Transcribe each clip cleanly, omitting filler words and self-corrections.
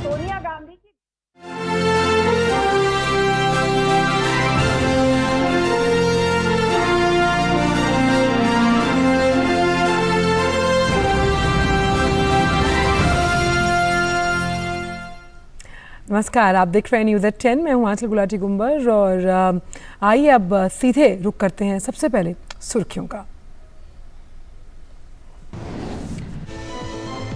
सोनिया गांधी की नमस्कार, आप देख रहे हैं न्यूज़ एट 10। मैं हूं आंचल गुलाटी गुंबर और आइए अब सीधे रुक करते हैं सबसे पहले सुर्खियों का।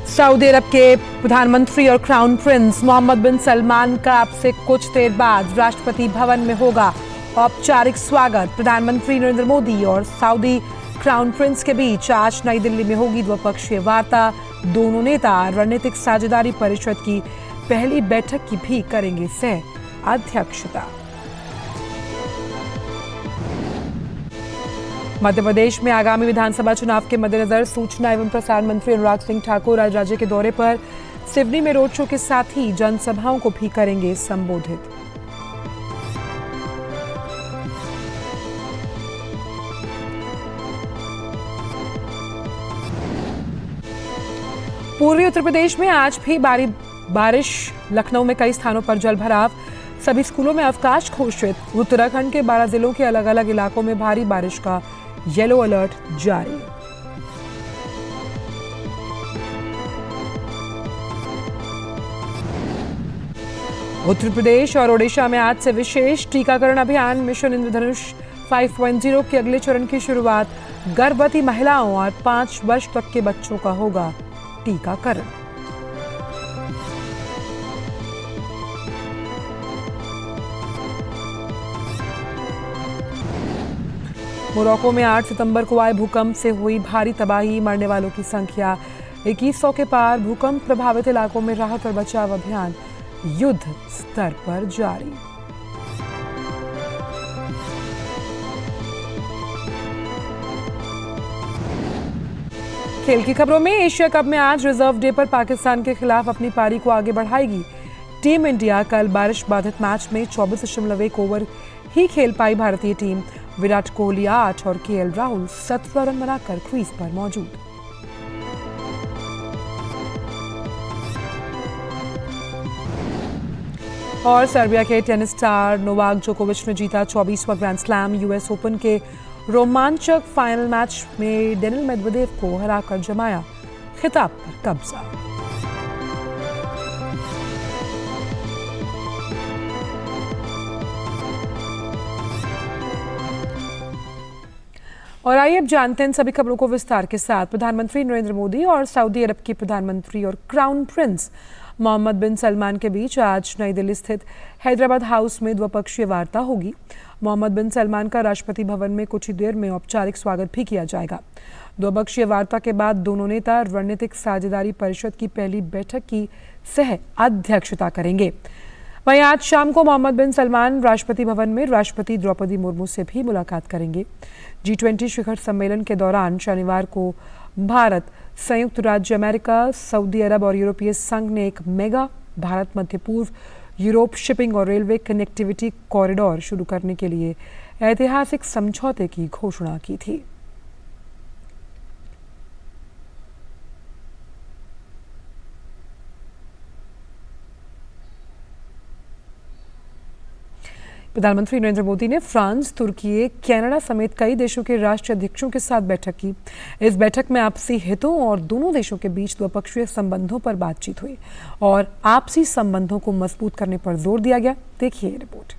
सऊदी अरब के प्रधानमंत्री और क्राउन प्रिंस मोहम्मद बिन सलमान का अब से कुछ देर बाद राष्ट्रपति भवन में होगा औपचारिक स्वागत। प्रधानमंत्री नरेंद्र मोदी और सऊदी क्राउन प्रिंस के बीच आज नई दिल्ली में होगी द्विपक्षीय वार्ता। दोनों नेता रणनीतिक साझेदारी परिषद की पहली बैठक की भी करेंगे सह अध्यक्षता। मध्य प्रदेश में आगामी विधानसभा चुनाव के मद्देनजर सूचना एवं प्रसारण मंत्री अनुराग सिंह ठाकुर आज राज्य के दौरे पर सिवनी में रोड शो के साथ ही जनसभाओं को भी करेंगे संबोधित। पूर्वी उत्तर प्रदेश में आज भी बारिश। लखनऊ में कई स्थानों पर जल भराव, सभी स्कूलों में अवकाश घोषित। उत्तराखंड के 12 जिलों के अलग अलग इलाकों में भारी बारिश का येलो अलर्ट जारी। उत्तर प्रदेश और ओडिशा में आज से विशेष टीकाकरण अभियान मिशन इंद्रधनुष 5.0 के अगले चरण की शुरुआत। गर्भवती महिलाओं और 5 वर्ष तक के बच्चों का होगा टीकाकरण। मोरक्को में 8 सितंबर को आए भूकंप से हुई भारी तबाही, मरने वालों की संख्या 2100 के पार। भूकंप प्रभावित इलाकों में राहत और बचाव अभियान युद्ध स्तर पर जारी। खेल की खबरों में एशिया कप में आज रिजर्व डे पर पाकिस्तान के खिलाफ अपनी पारी को आगे बढ़ाएगी टीम इंडिया। कल बारिश बाधित मैच में 24.1 ओवर ही खेल पाई भारतीय टीम। विराट कोहली 8 और केएल राहुल 17 रन बनाकर क्रीज पर मौजूद। और सर्बिया के टेनिस स्टार नोवाक जोकोविच ने जीता 24वां ग्रैंड स्लैम। यूएस ओपन के रोमांचक फाइनल मैच में डेनिल मेदवेदेव को हराकर जमाया खिताब पर कब्जा। और आइए अब जानते हैं सभी खबरों को विस्तार के साथ। प्रधानमंत्री नरेंद्र मोदी और सऊदी अरब के प्रधानमंत्री और क्राउन प्रिंस मोहम्मद बिन सलमान के बीच आज नई दिल्ली स्थित हैदराबाद हाउस में द्विपक्षीय वार्ता होगी। मोहम्मद बिन सलमान का राष्ट्रपति भवन में कुछ ही देर में औपचारिक स्वागत भी किया जाएगा। द्विपक्षीय वार्ता के बाद दोनों नेता रणनीतिक साझेदारी परिषद की पहली बैठक की सह अध्यक्षता करेंगे। वहीं आज शाम को मोहम्मद बिन सलमान राष्ट्रपति भवन में राष्ट्रपति द्रौपदी मुर्मू से भी मुलाकात करेंगे। G20 शिखर सम्मेलन के दौरान शनिवार को भारत, संयुक्त राज्य अमेरिका, सऊदी अरब और यूरोपीय संघ ने एक मेगा भारत मध्य पूर्व यूरोप शिपिंग और रेलवे कनेक्टिविटी कॉरिडोर शुरू करने के लिए ऐतिहासिक समझौते की घोषणा की थी। प्रधानमंत्री नरेंद्र मोदी ने फ्रांस, तुर्की, कनाडा समेत कई देशों के राष्ट्राध्यक्षों के साथ बैठक की। इस बैठक में आपसी हितों और दोनों देशों के बीच द्विपक्षीय संबंधों पर बातचीत हुई और आपसी संबंधों को मजबूत करने पर जोर दिया गया। देखिए रिपोर्ट।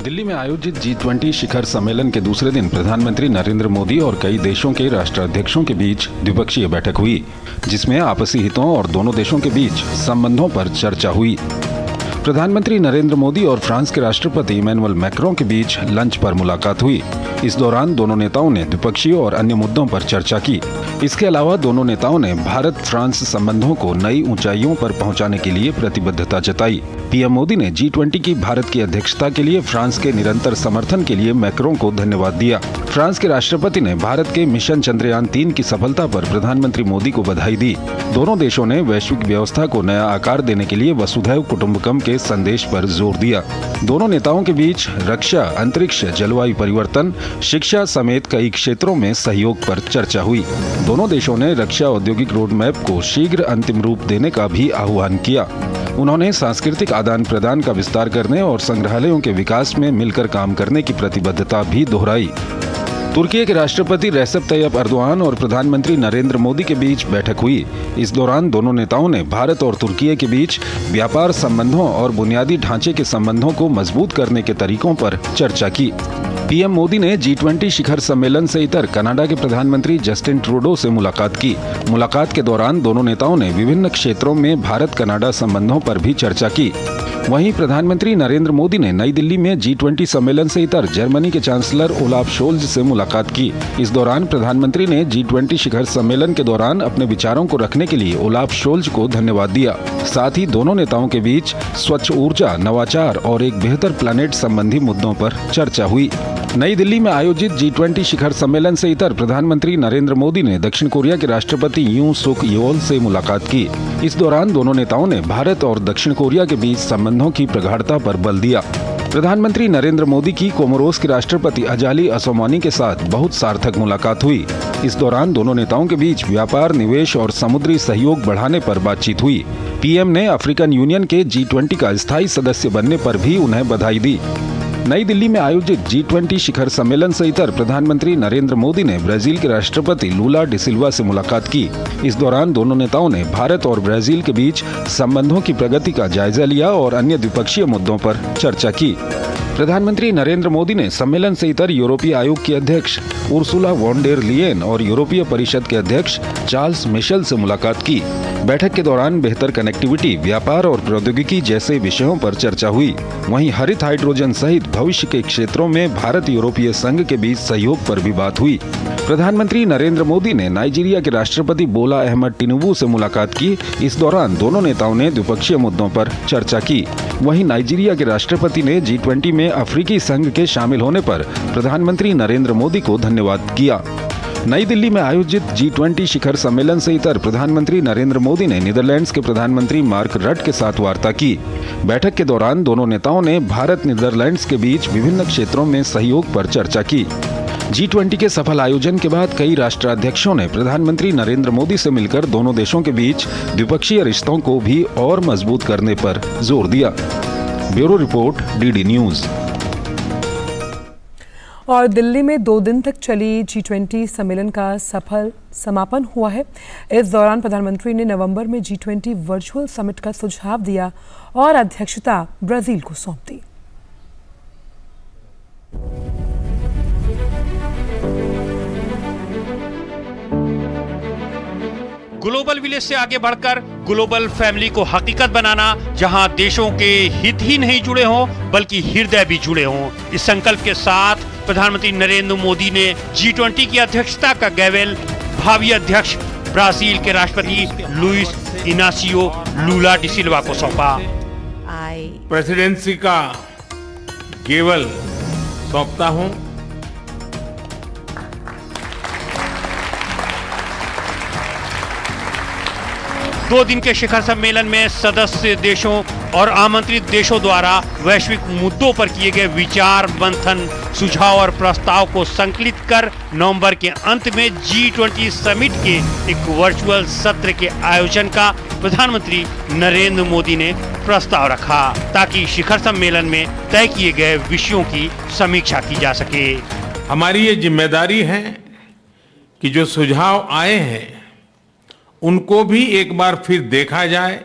दिल्ली में आयोजित G20 शिखर सम्मेलन के दूसरे दिन प्रधानमंत्री नरेंद्र मोदी और कई देशों के राष्ट्राध्यक्षों के बीच द्विपक्षीय बैठक हुई, जिसमें आपसी हितों और दोनों देशों के बीच संबंधों पर चर्चा हुई। प्रधानमंत्री नरेंद्र मोदी और फ्रांस के राष्ट्रपति इमैनुअल मैक्रों के बीच लंच पर मुलाकात हुई। इस दौरान दोनों नेताओं ने द्विपक्षीय और अन्य मुद्दों पर चर्चा की। इसके अलावा दोनों नेताओं ने भारत फ्रांस संबंधों को नई ऊंचाइयों पर पहुंचाने के लिए प्रतिबद्धता जताई। पीएम मोदी ने G20 की भारत की अध्यक्षता के लिए फ्रांस के निरंतर समर्थन के लिए मैक्रों को धन्यवाद दिया। फ्रांस के राष्ट्रपति ने भारत के मिशन चंद्रयान 3 की सफलता पर प्रधानमंत्री मोदी को बधाई दी। दोनों देशों ने वैश्विक व्यवस्था को नया आकार देने के लिए वसुधैव कुटुंबकम के संदेश पर जोर दिया। दोनों नेताओं के बीच रक्षा, अंतरिक्ष, जलवायु परिवर्तन, शिक्षा समेत कई क्षेत्रों में सहयोग पर चर्चा हुई। दोनों देशों ने रक्षा औद्योगिक रोड मैप को शीघ्र अंतिम रूप देने का भी आह्वान किया। उन्होंने सांस्कृतिक आदान प्रदान का विस्तार करने और संग्रहालयों के विकास में मिलकर काम करने की प्रतिबद्धता भी दोहराई। तुर्की के राष्ट्रपति रेसेप तैयप अर्दोआन और प्रधानमंत्री नरेंद्र मोदी के बीच बैठक हुई। इस दौरान दोनों नेताओं ने भारत और तुर्की के बीच व्यापार संबंधों और बुनियादी ढांचे के संबंधों को मजबूत करने के तरीकों पर चर्चा की। पीएम मोदी ने G20 शिखर सम्मेलन से इतर कनाडा के प्रधानमंत्री जस्टिन ट्रूडो से मुलाकात की। मुलाकात के दौरान दोनों नेताओं ने विभिन्न क्षेत्रों में भारत कनाडा संबंधों पर भी चर्चा की। वहीं प्रधानमंत्री नरेंद्र मोदी ने नई दिल्ली में G20 सम्मेलन से इतर जर्मनी के चांसलर ओलाफ शोल्ज से मुलाकात की। इस दौरान प्रधानमंत्री ने G20 शिखर सम्मेलन के दौरान अपने विचारों को रखने के लिए ओलाफ शोल्ज को धन्यवाद दिया। साथ ही दोनों नेताओं के बीच स्वच्छ ऊर्जा, नवाचार और एक बेहतर प्लानेट संबंधी मुद्दों पर चर्चा हुई। नई दिल्ली में आयोजित G20 शिखर सम्मेलन से इतर प्रधानमंत्री नरेंद्र मोदी ने दक्षिण कोरिया के राष्ट्रपति यूं सुक येओल से मुलाकात की। इस दौरान दोनों नेताओं ने भारत और दक्षिण कोरिया के बीच संबंधों की प्रगाढ़ता पर बल दिया। प्रधानमंत्री नरेंद्र मोदी की कोमोरोस के राष्ट्रपति अजाली असोमानी के साथ बहुत सार्थक मुलाकात हुई। इस दौरान दोनों नेताओं के बीच व्यापार, निवेश और समुद्री सहयोग बढ़ाने पर बातचीत हुई। पीएम ने अफ्रीकन यूनियन के G20 का स्थायी सदस्य बनने पर भी उन्हें बधाई दी। नई दिल्ली में आयोजित G20 शिखर सम्मेलन से इतर प्रधानमंत्री नरेंद्र मोदी ने ब्राजील के राष्ट्रपति लूला डी सिल्वा से मुलाकात की। इस दौरान दोनों नेताओं ने भारत और ब्राजील के बीच संबंधों की प्रगति का जायजा लिया और अन्य द्विपक्षीय मुद्दों पर चर्चा की। प्रधानमंत्री नरेंद्र मोदी ने सम्मेलन से इतर यूरोपीय आयोग की अध्यक्ष उर्सुला वॉन डेर लियेन और यूरोपीय परिषद के अध्यक्ष चार्ल्स मिशेल से मुलाकात की। बैठक के दौरान बेहतर कनेक्टिविटी, व्यापार और प्रौद्योगिकी जैसे विषयों पर चर्चा हुई। वहीं हरित हाइड्रोजन सहित भविष्य के क्षेत्रों में भारत यूरोपीय संघ के बीच सहयोग पर भी बात हुई। प्रधानमंत्री नरेंद्र मोदी ने नाइजीरिया के राष्ट्रपति बोला अहमद टिनुबू से मुलाकात की। इस दौरान दोनों नेताओं ने द्विपक्षीय मुद्दों पर चर्चा की। वहीं नाइजीरिया के राष्ट्रपति ने G20 में अफ्रीकी संघ के शामिल होने पर प्रधानमंत्री नरेंद्र मोदी को धन्यवाद किया। नई दिल्ली में आयोजित G20 शिखर सम्मेलन से इतर प्रधानमंत्री नरेंद्र मोदी ने नीदरलैंड्स के प्रधानमंत्री मार्क रट के साथ वार्ता की। बैठक के दौरान दोनों नेताओं ने भारत नीदरलैंड्स के बीच विभिन्न क्षेत्रों में सहयोग पर चर्चा की। G20 के सफल आयोजन के बाद कई राष्ट्राध्यक्षों ने प्रधानमंत्री नरेंद्र मोदी से मिलकर दोनों देशों के बीच द्विपक्षीय रिश्तों को भी और मजबूत करने पर जोर दिया। Bureau report, DD news. और दिल्ली में 2 दिन तक चली G20 सम्मेलन का सफल समापन हुआ है। इस दौरान प्रधानमंत्री ने नवंबर में G20 वर्चुअल समिट का सुझाव दिया और अध्यक्षता ब्राजील को सौंप दी। ग्लोबल विलेज से आगे बढ़कर ग्लोबल फैमिली को हकीकत बनाना, जहां देशों के हित ही नहीं जुड़े हों बल्कि हृदय भी जुड़े हों। इस संकल्प के साथ प्रधानमंत्री नरेंद्र मोदी ने G20 की अध्यक्षता का गैवेल भावी अध्यक्ष ब्राजील के राष्ट्रपति लुइस इनासियो लूला डी सिल्वा को सौंपा। प्रेसिडेंसी का गैवेल सौंपता हूं। दो दिन के शिखर सम्मेलन में सदस्य देशों और आमंत्रित देशों द्वारा वैश्विक मुद्दों पर किए गए विचार मंथन, सुझाव और प्रस्ताव को संकलित कर नवंबर के अंत में G20 समिट के एक वर्चुअल सत्र के आयोजन का प्रधानमंत्री नरेंद्र मोदी ने प्रस्ताव रखा, ताकि शिखर सम्मेलन में तय किए गए विषयों की समीक्षा की जा सके। हमारी ये जिम्मेदारी है कि जो सुझाव आए हैं उनको भी एक बार फिर देखा जाए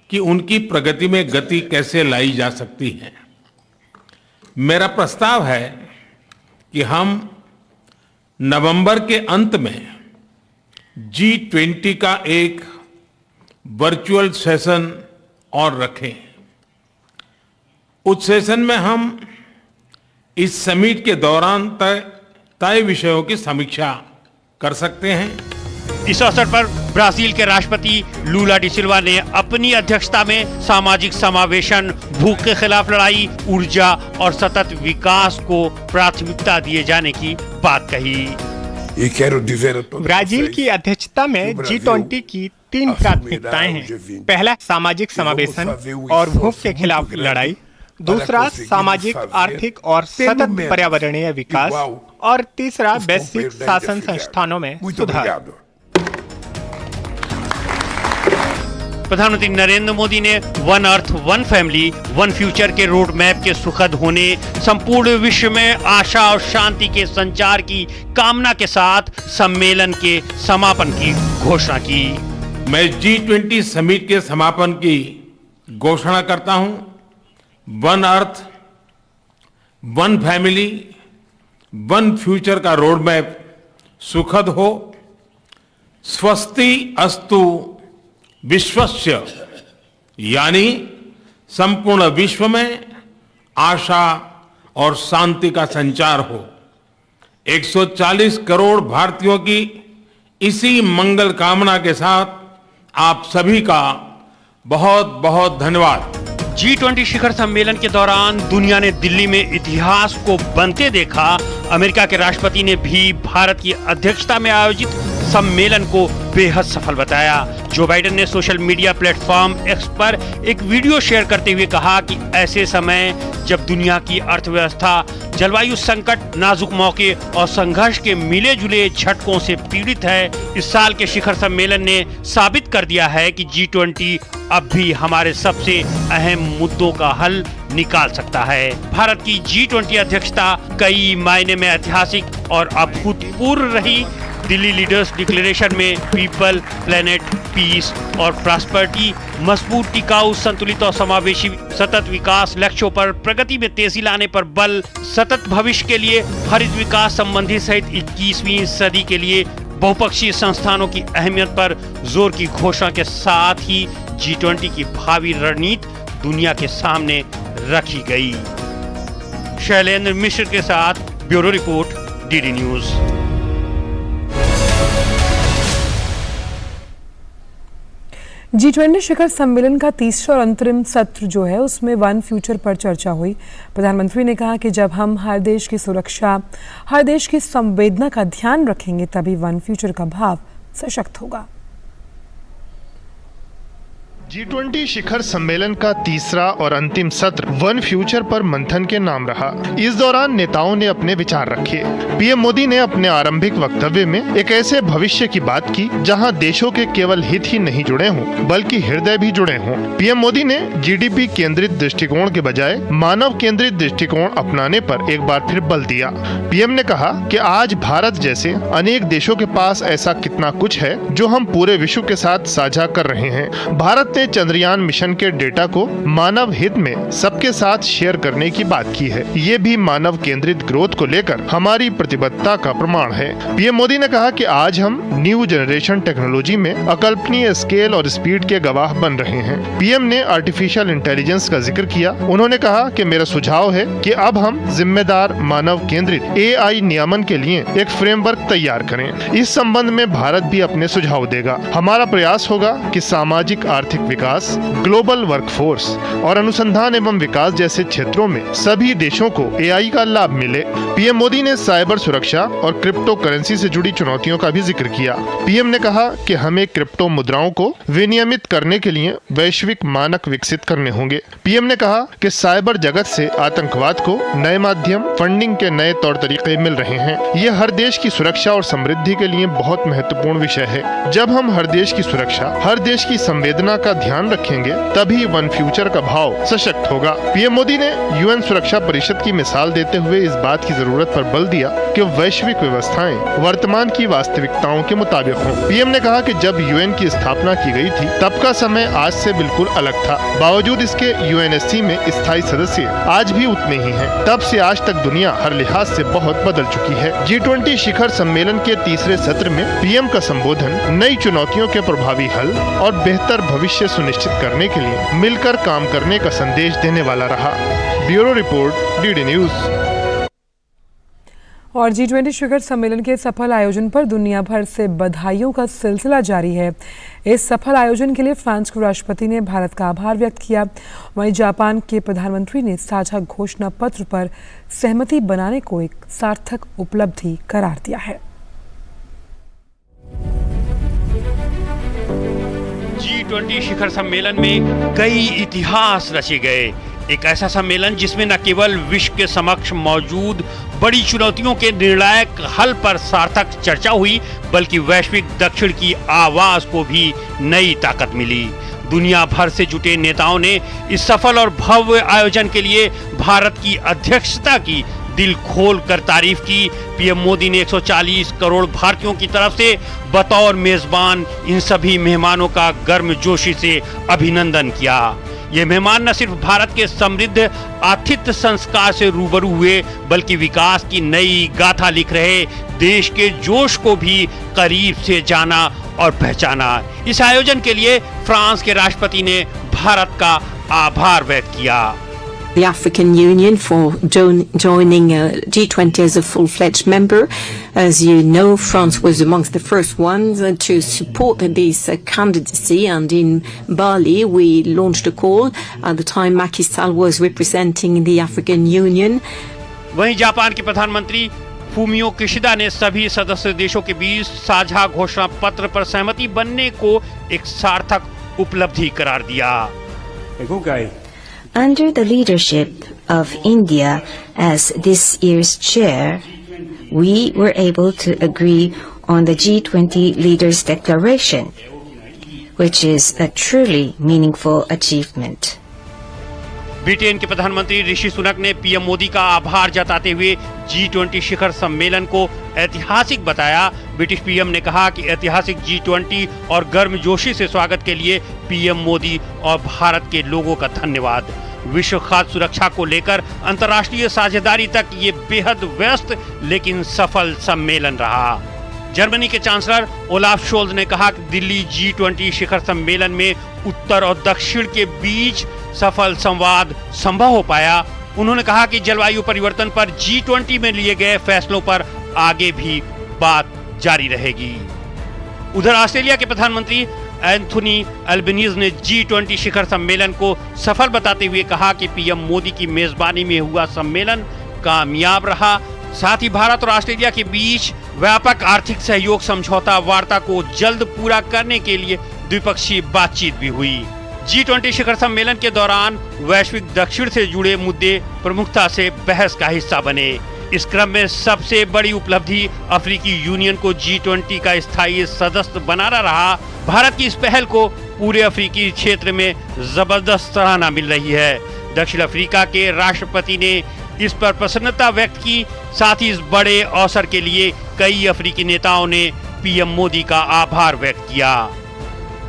कि उनकी प्रगति में गति कैसे लाई जा सकती है। मेरा प्रस्ताव है कि हम नवंबर के अंत में G20 का एक वर्चुअल सेशन और रखें। उस सेशन में हम इस समिट के दौरान तय विषयों की समीक्षा कर सकते हैं। इस अवसर पर ब्राजील के राष्ट्रपति लूला डी सिल्वा ने अपनी अध्यक्षता में सामाजिक समावेशन, भूख के खिलाफ लड़ाई, ऊर्जा और सतत विकास को प्राथमिकता दिए जाने की बात कही। ब्राजील की अध्यक्षता में G20 की 3 प्राथमिकताएं हैं। पहला, सामाजिक समावेशन और भूख के खिलाफ लड़ाई। दूसरा, सामाजिक, आर्थिक और सतत पर्यावरणीय विकास। और तीसरा, वैश्विक शासन संस्थानों में सुधार। प्रधानमंत्री नरेंद्र मोदी ने one earth one family one future के रोड मैप के सुखद होने, संपूर्ण विश्व में आशा और शांति के संचार की कामना के साथ सम्मेलन के समापन की घोषणा की। मैं G20 समिट के समापन की घोषणा करता हूं। One earth, one family, one future का रोड मैप सुखद हो। स्वस्ति अस्तु विश्वस्य, यानी संपूर्ण विश्व में आशा और शांति का संचार हो। 140 करोड़ भारतीयों की इसी मंगल कामना के साथ आप सभी का बहुत बहुत धन्यवाद। G20 शिखर सम्मेलन के दौरान दुनिया ने दिल्ली में इतिहास को बनते देखा। अमेरिका के राष्ट्रपति ने भी भारत की अध्यक्षता में आयोजित सम्मेलन को बेहद सफल बताया। जो बाइडेन ने सोशल मीडिया प्लेटफॉर्म एक्स पर एक वीडियो शेयर करते हुए कहा कि ऐसे समय जब दुनिया की अर्थव्यवस्था जलवायु संकट, नाजुक मौके और संघर्ष के मिले जुले झटकों से पीड़ित है, इस साल के शिखर सम्मेलन ने साबित कर दिया है कि G20 अब भी हमारे सबसे अहम मुद्दों का हल निकाल सकता है। भारत की G20 अध्यक्षता कई मायने में ऐतिहासिक और अभूतपूर्व रही। दिल्ली लीडर्स डिक्लेरेशन में पीपल, प्लेनेट, पीस और प्रॉस्पेरिटी, मजबूत, टिकाऊ, संतुलित और समावेशी सतत विकास लक्ष्यों पर प्रगति में तेजी लाने पर बल, सतत भविष्य के लिए हरित विकास संबंधी सहित 21वीं सदी के लिए बहुपक्षीय संस्थानों की अहमियत पर जोर की घोषणा के साथ ही G20 की भावी रणनीति दुनिया के सामने रखी गई। शैलेंद्र मिश्र के साथ bureau report, DD news. G20 शिखर सम्मेलन का तीसरा और अंतरिम सत्र जो है उसमें वन फ्यूचर पर चर्चा हुई। प्रधानमंत्री ने कहा कि जब हम हर देश की सुरक्षा, हर देश की संवेदना का ध्यान रखेंगे तभी वन फ्यूचर का भाव सशक्त होगा। G20 शिखर सम्मेलन का तीसरा और अंतिम सत्र वन फ्यूचर पर मंथन के नाम रहा। इस दौरान नेताओं ने अपने विचार रखे। पीएम मोदी ने अपने आरंभिक वक्तव्य में एक ऐसे भविष्य की बात की जहां देशों के केवल हित ही नहीं जुड़े हों बल्कि हृदय भी जुड़े हों। पीएम मोदी ने जीडीपी केंद्रित दृष्टिकोण के बजाय मानव केंद्रित दृष्टिकोण अपनाने पर एक बार फिर बल दिया। पीएम ने कहा कि आज भारत जैसे अनेक देशों के पास ऐसा कितना कुछ है जो हम पूरे विश्व के साथ साझा कर रहे हैं। भारत ने चंद्रयान मिशन के डेटा को मानव हित में सबके साथ शेयर करने की बात की है। ये भी मानव केंद्रित ग्रोथ को लेकर हमारी प्रतिबद्धता का प्रमाण है। पीएम मोदी ने कहा कि आज हम न्यू जनरेशन टेक्नोलॉजी में अकल्पनीय स्केल और स्पीड के गवाह बन रहे हैं। पीएम ने आर्टिफिशियल इंटेलिजेंस का जिक्र किया। उन्होंने कहा कि मेरा सुझाव है कि अब हम जिम्मेदार मानव केंद्रित AI नियमन के लिए एक फ्रेमवर्क तैयार करें। इस संबंध में भारत भी अपने सुझाव देगा। हमारा प्रयास होगा कि सामाजिक आर्थिक विकास, ग्लोबल वर्कफोर्स और अनुसंधान एवं विकास जैसे क्षेत्रों में सभी देशों को AI का लाभ मिले। पीएम मोदी ने साइबर सुरक्षा और क्रिप्टो करेंसी से जुड़ी चुनौतियों का भी जिक्र किया। पीएम ने कहा कि हमें क्रिप्टो मुद्राओं को विनियमित करने के लिए वैश्विक मानक विकसित करने होंगे। पीएम ने कहा कि साइबर जगत से आतंकवाद को नए माध्यम, फंडिंग के नए तौर तरीके मिल रहे हैं। ये हर देश की सुरक्षा और समृद्धि के लिए बहुत महत्वपूर्ण विषय है। जब हम हर देश की सुरक्षा, हर देश की संवेदना का ध्यान रखेंगे तभी वन फ्यूचर का भाव सशक्त होगा। पीएम मोदी ने UN सुरक्षा परिषद की मिसाल देते हुए इस बात की जरूरत पर बल दिया कि वैश्विक व्यवस्थाएं वर्तमान की वास्तविकताओं के मुताबिक हों। पीएम ने कहा कि जब UN की स्थापना की गई थी तब का समय आज से बिल्कुल अलग था। बावजूद इसके UNSC में स्थायी सदस्य आज भी उतने ही हैं। तब से आज तक दुनिया हर लिहाज से बहुत बदल चुकी है। G20 शिखर सम्मेलन के तीसरे सत्र में पीएम का संबोधन नई चुनौतियों के प्रभावी हल और बेहतर भविष्य सुनिश्चित करने के लिए मिलकर काम करने का संदेश देने वाला रहा। Bureau report, DD news. और G20 शिखर सम्मेलन के सफल आयोजन पर दुनिया भर से बधाइयों का सिलसिला जारी है। इस सफल आयोजन के लिए फ्रांस के राष्ट्रपति ने भारत का आभार व्यक्त किया। वहीं जापान के प्रधानमंत्री ने साझा घोषणा पत्र पर सहमति बनाने को एक सार्थक उपलब्धि करार दिया है। G20 शिखर सम्मेलन में कई इतिहास रचे गए। एक ऐसा सम्मेलन जिसमें न केवल विश्व के समक्ष मौजूद बड़ी चुनौतियों के निर्णायक हल पर सार्थक चर्चा हुई, बल्कि वैश्विक दक्षिण की आवाज को भी नई ताकत मिली। दुनिया भर से जुटे नेताओं ने इस सफल और भव्य आयोजन के लिए भारत की अध्यक्षता की दिल खोल कर तारीफ की। पीएम मोदी ने 140 करोड़ भारतीयों की तरफ से बतौर मेजबान इन सभी मेहमानों का गर्मजोशी से अभिनंदन किया। ये मेहमान न सिर्फ भारत के समृद्ध आतिथ्य संस्कार से रूबरू हुए, बल्कि विकास की नई गाथा लिख रहे देश के जोश को भी करीब से जाना और पहचाना। इस आयोजन के लिए फ्रांस के राष्ट्रपति ने भारत का आभार व्यक्त किया। The African Union for joining G20 as a full-fledged member. As you know, France was amongst the first ones to support this candidacy, and in Bali we launched a call. At the time, Macky Sall was representing the African Union. वहीं Japan के प्रधानमंत्री Fumio Kishida ने सभी सदस्य देशों के बीच साझा घोषणा पत्र पर सहमति बनने को एक सार्थक उपलब्धि करार दिया। Under the leadership of India as this year's chair, we were able to agree on the G20 Leaders Declaration, which is a truly meaningful achievement. Britain के प्रधानमंत्री ऋषि सुनक ने पीएम मोदी का आभार जताते हुए G20 शिखर सम्मेलन को ऐतिहासिक बताया। ब्रिटिश पीएम ने कहा कि ऐतिहासिक G20 और गर्मजोशी से स्वागत के लिए पीएम मोदी और भारत के लोगों का धन्यवाद। विश्व खाद्य सुरक्षा को लेकर अंतर्राष्ट्रीय साझेदारी तक ये बेहद व्यस्त लेकिन सफल सम्मेलन रहा। जर्मनी के चांसलर ओलाफ शोल्ज ने कहा कि दिल्ली G20 शिखर सम्मेलन में उत्तर और दक्षिण के बीच सफल संवाद संभव हो पाया। उन्होंने कहा कि जलवायु परिवर्तन पर G20 में लिए गए फैसलों पर आगे भी बात जारी रहेगी। उधर ऑस्ट्रेलिया के प्रधानमंत्री एंथोनी एल्बनीज ने G20 शिखर सम्मेलन को सफल बताते हुए कहा कि पीएम मोदी की मेजबानी में हुआ सम्मेलन कामयाब रहा। साथ ही भारत और ऑस्ट्रेलिया के बीच व्यापक आर्थिक सहयोग समझौता वार्ता को जल्द पूरा करने के लिए द्विपक्षीय बातचीत भी हुई। G20 शिखर सम्मेलन के दौरान वैश्विक दक्षिण से जुड़े मुद्दे प्रमुखता से बहस का हिस्सा बने। इस क्रम में सबसे बड़ी उपलब्धि अफ्रीकी यूनियन को G20 का स्थायी सदस्य बनाना रहा। भारत की इस पहल को पूरे अफ्रीकी क्षेत्र में जबरदस्त सराहना मिल रही है। दक्षिण अफ्रीका के राष्ट्रपति ने इस पर प्रसन्नता व्यक्त की। साथ ही इस बड़े अवसर के लिए कई अफ्रीकी नेताओं ने पीएम मोदी का आभार व्यक्त किया।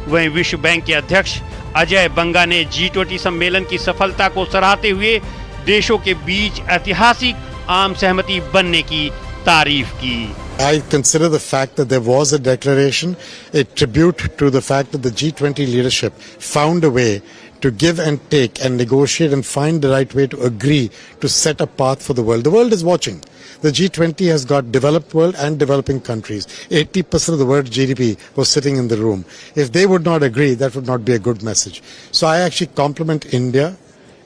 वहीं विश्व बैंक के अध्यक्ष अजय बंगा ने G20 सम्मेलन की सफलता को सराहते हुए देशों के बीच ऐतिहासिक आम सहमति बनने की तारीफ की। I consider the fact that there was a declaration a tribute to the fact that the G20 leadership found a way to give and take and negotiate and find the right way to agree to set a path for the world. The world is watching. The G20 has got developed world and developing countries. 80% of the world GDP was sitting in the room. If they would not agree, that would not be a good message. So I actually compliment India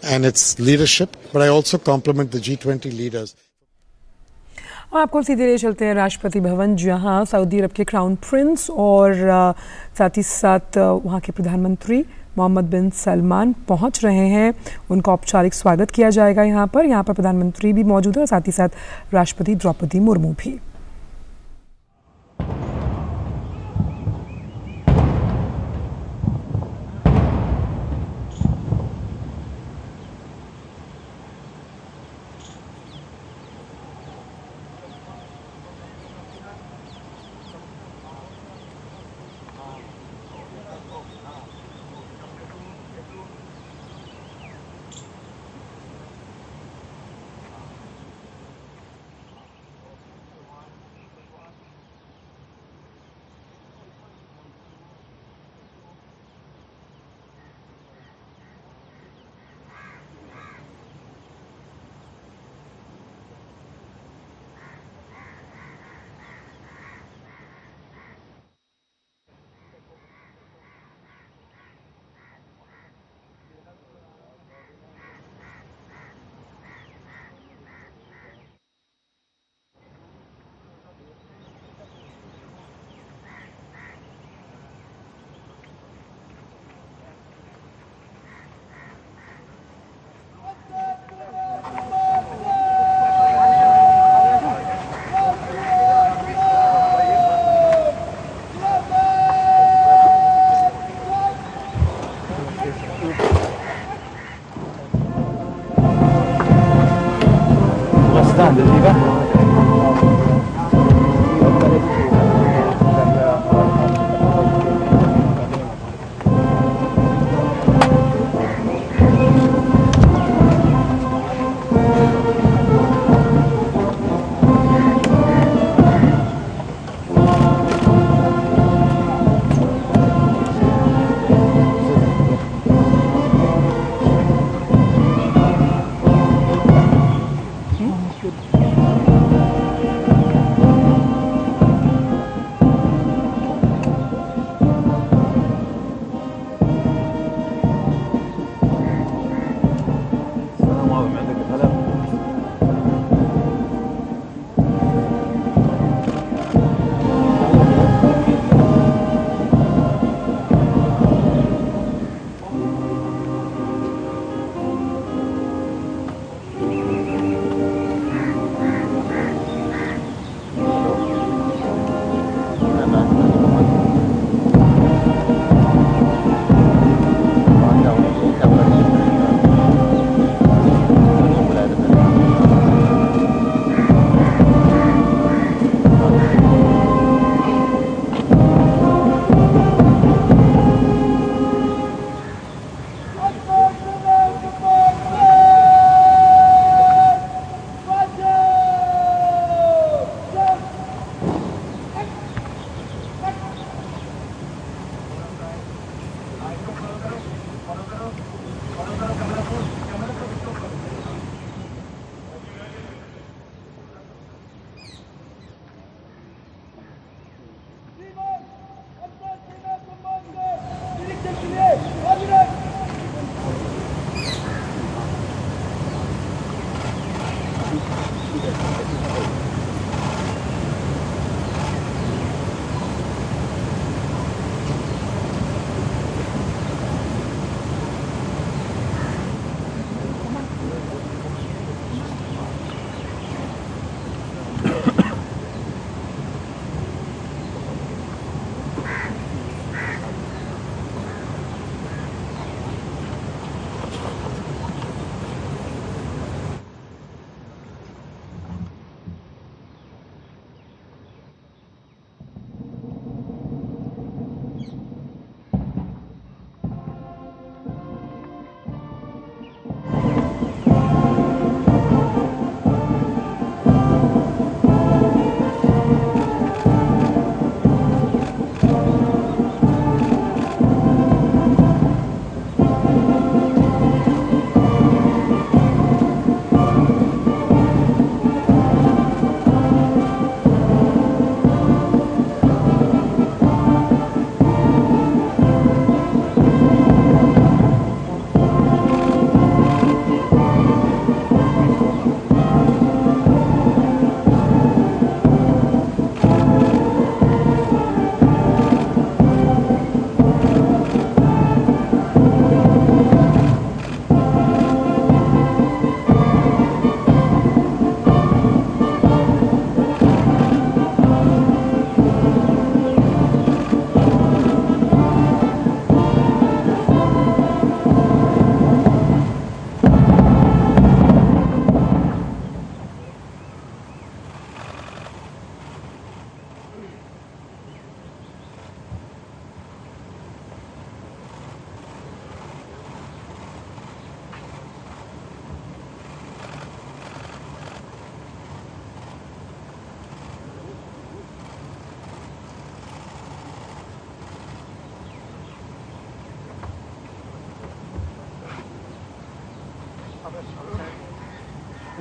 and its leadership, but I also compliment the G20 leaders. आपको सीधे ले चलते हैं राष्ट्रपति भवन, जहां Saudi अरब के crown Prince और साथ ही साथ वहां के प्रधानमंत्री मोहम्मद बिन सलमान पहुंच रहे हैं। उनका औपचारिक स्वागत किया जाएगा। यहाँ पर प्रधानमंत्री भी मौजूद है और साथ ही साथ राष्ट्रपति द्रौपदी मुर्मू भी।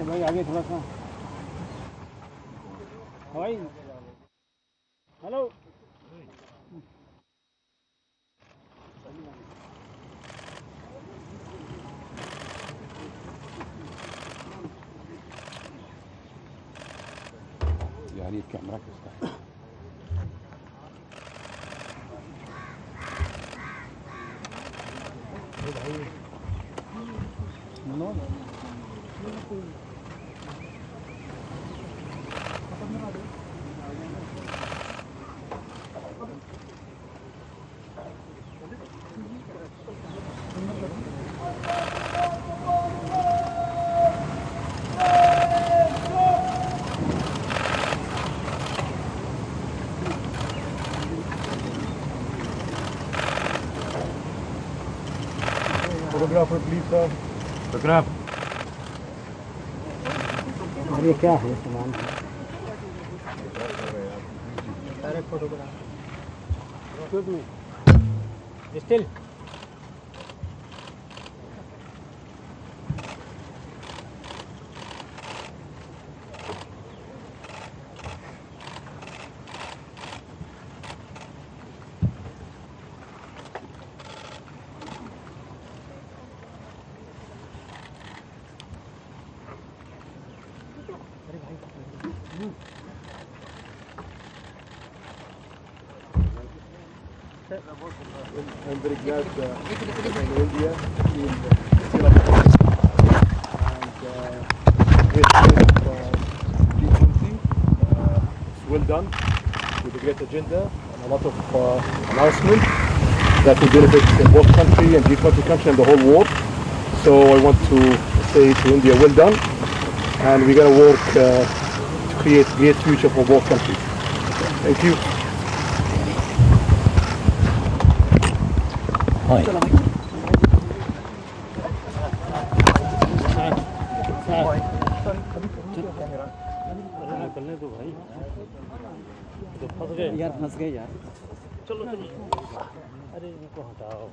भाई आगे थोड़ा सा भाई हेलो यार ये कैमरा किसका है? फोटोग्राफर प्लीज सर फोटोग्राफ ये क्या है सामान सारे photograph still I'm very glad in India in well done with a great agenda and a lot of announcements that will benefit both country and G20 country and the whole world. So I want to say to India, well done, and we're going to work to create a great future for both countries. Thank you. यार फंस गए यार चलो अरे इनको हटाओ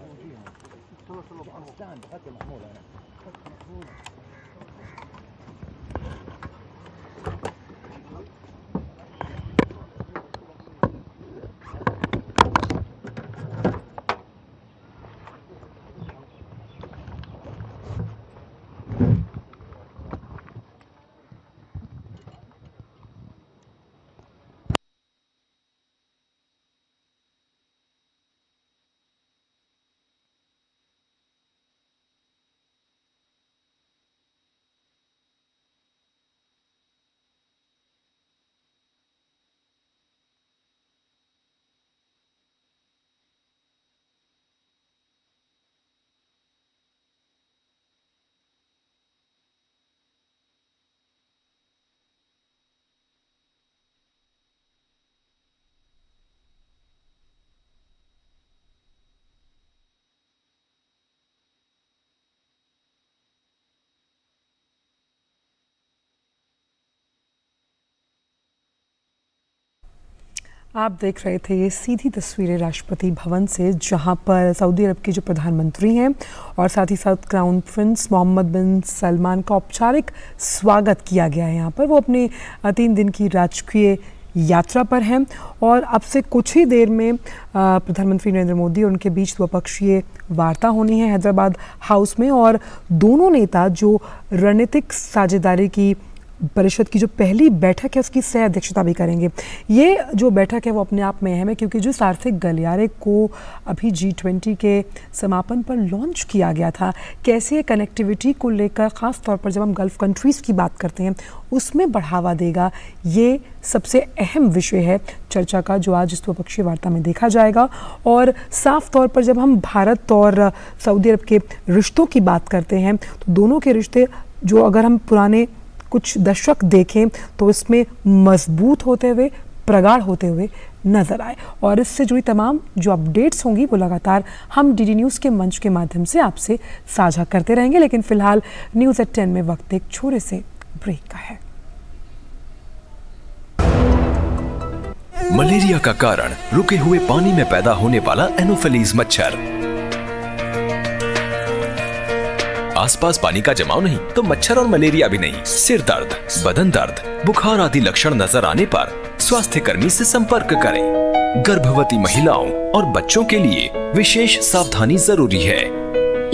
आप देख रहे थे ये सीधी तस्वीरें राष्ट्रपति भवन से, जहां पर सऊदी अरब के जो प्रधानमंत्री हैं और साथ ही साथ क्राउन प्रिंस मोहम्मद बिन सलमान का औपचारिक स्वागत किया गया है। यहाँ पर वो अपने 3 दिन की राजकीय यात्रा पर हैं और अब से कुछ ही देर में प्रधानमंत्री नरेंद्र मोदी और उनके बीच द्विपक्षीय वार्ता होनी है हैदराबाद हाउस में, और दोनों नेता जो रणनीतिक साझेदारी की परिषद की जो पहली बैठक है उसकी सह अध्यक्षता भी करेंगे। ये जो बैठक है वो अपने आप में अहम है, क्योंकि जो सार्थिक गलियारे को अभी G20 के समापन पर लॉन्च किया गया था, कैसे कनेक्टिविटी को लेकर ख़ास तौर पर जब हम गल्फ़ कंट्रीज़ की बात करते हैं उसमें बढ़ावा देगा, ये सबसे अहम विषय है चर्चा का जो आज इस द्विपक्षीय वार्ता में देखा जाएगा। और साफ तौर पर जब हम भारत और सऊदी अरब के रिश्तों की बात करते हैं तो दोनों के रिश्ते जो अगर हम पुराने कुछ दशक देखें तो इसमें मजबूत होते हुए, प्रगाढ़ होते हुए नजर आए। और इससे जुड़ी तमाम जो अपडेट्स होंगी वो लगातार हम डीडी न्यूज़ के मंच के माध्यम से आपसे साझा करते रहेंगे। लेकिन फिलहाल न्यूज़ एट 10 में वक्त एक छोटे से ब्रेक का है। मलेरिया का कारण रुके हुए पानी में पैदा होने वाला एनोफिलीज मच्छर। आसपास पानी का जमाव नहीं तो मच्छर और मलेरिया भी नहीं। सिर दर्द, बदन दर्द, बुखार आदि लक्षण नजर आने पर स्वास्थ्य कर्मी से संपर्क करें। गर्भवती महिलाओं और बच्चों के लिए विशेष सावधानी जरूरी है।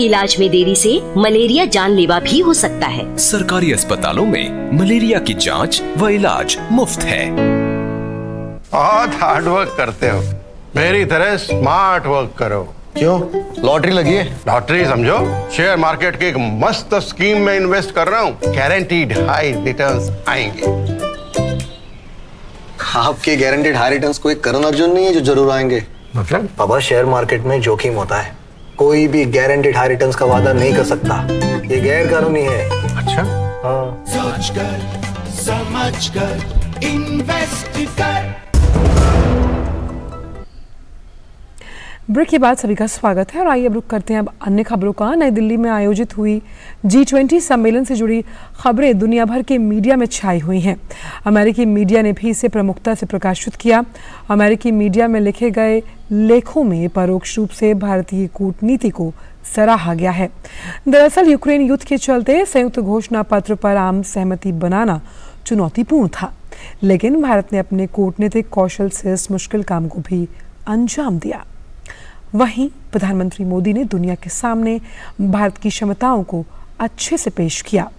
इलाज में देरी से मलेरिया जानलेवा भी हो सकता है। सरकारी अस्पतालों में मलेरिया की जांच व इलाज मुफ्त है। बहुत हार्ड वर्क करते हो, मेरी तरह स्मार्ट वर्क करो। क्यों? लॉटरी लगी है? लॉटरी समझो, शेयर मार्केट की एक मस्त स्कीम में इन्वेस्ट कर रहा हूँ, गारंटीड हाई रिटर्न्स आएंगे। आपके गारंटीड हाई रिटर्न्स कोई करण अर्जुन नहीं है जो जरूर आएंगे? मतलब? बाबा, शेयर मार्केट में जोखिम होता है, कोई भी गारंटीड हाई रिटर्न्स का वादा नहीं कर सकता, ये गैर कानूनी है। अच्छा? हाँ। सोच कर समझ कर इन्वेस्ट कर। ब्रेक के बाद सभी का स्वागत है और आइए अब रुक करते हैं अब अन्य खबरों का। नई दिल्ली में आयोजित हुई G20 सम्मेलन से जुड़ी खबरें दुनिया भर के मीडिया में छाई हुई हैं। अमेरिकी मीडिया ने भी इसे प्रमुखता से प्रकाशित किया। अमेरिकी मीडिया में लिखे गए लेखों में परोक्ष रूप से भारतीय कूटनीति को सराहा गया है। दरअसल यूक्रेन युद्ध के चलते संयुक्त घोषणा पत्र पर आम सहमति बनाना चुनौतीपूर्ण था, लेकिन भारत ने अपने कूटनीतिक कौशल से इस मुश्किल काम को भी अंजाम दिया। वहीं प्रधानमंत्री मोदी ने दुनिया के सामने भारत की क्षमताओं को अच्छे से पेश किया।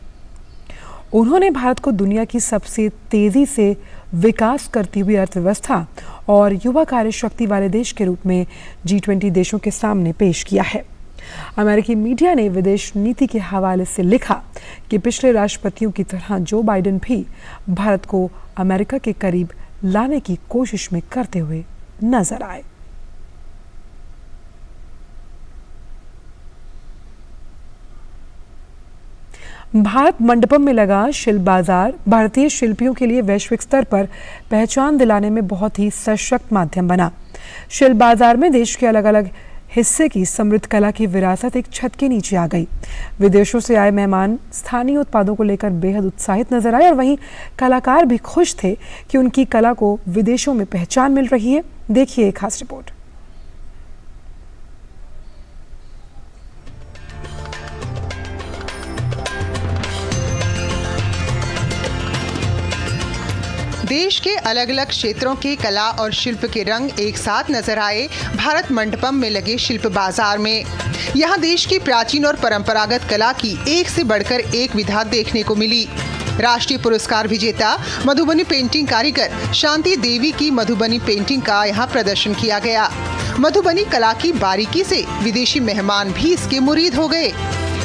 उन्होंने भारत को दुनिया की सबसे तेजी से विकास करती हुई अर्थव्यवस्था और युवा कार्य शक्ति वाले देश के रूप में G20 देशों के सामने पेश किया है। अमेरिकी मीडिया ने विदेश नीति के हवाले से लिखा कि पिछले राष्ट्रपतियों की तरह जो बाइडेन भी भारत को अमेरिका के करीब लाने की कोशिश में करते हुए नजर आए। भारत मंडपम में लगा शिल्प बाजार भारतीय शिल्पियों के लिए वैश्विक स्तर पर पहचान दिलाने में बहुत ही सशक्त माध्यम बना। शिल्प बाजार में देश के अलग अलग हिस्से की समृद्ध कला की विरासत एक छत के नीचे आ गई। विदेशों से आए मेहमान स्थानीय उत्पादों को लेकर बेहद उत्साहित नजर आए और वहीं कलाकार भी खुश थे कि उनकी कला को विदेशों में पहचान मिल रही है। देखिए एक खास रिपोर्ट। देश के अलग अलग क्षेत्रों के कला और शिल्प के रंग एक साथ नजर आए भारत मंडपम में लगे शिल्प बाजार में। यहाँ देश की प्राचीन और परंपरागत कला की एक से बढ़कर एक विधा देखने को मिली। राष्ट्रीय पुरस्कार विजेता मधुबनी पेंटिंग कारीगर शांति देवी की मधुबनी पेंटिंग का यहाँ प्रदर्शन किया गया। मधुबनी कला की बारीकी से विदेशी मेहमान भी इसके मुरीद हो गए।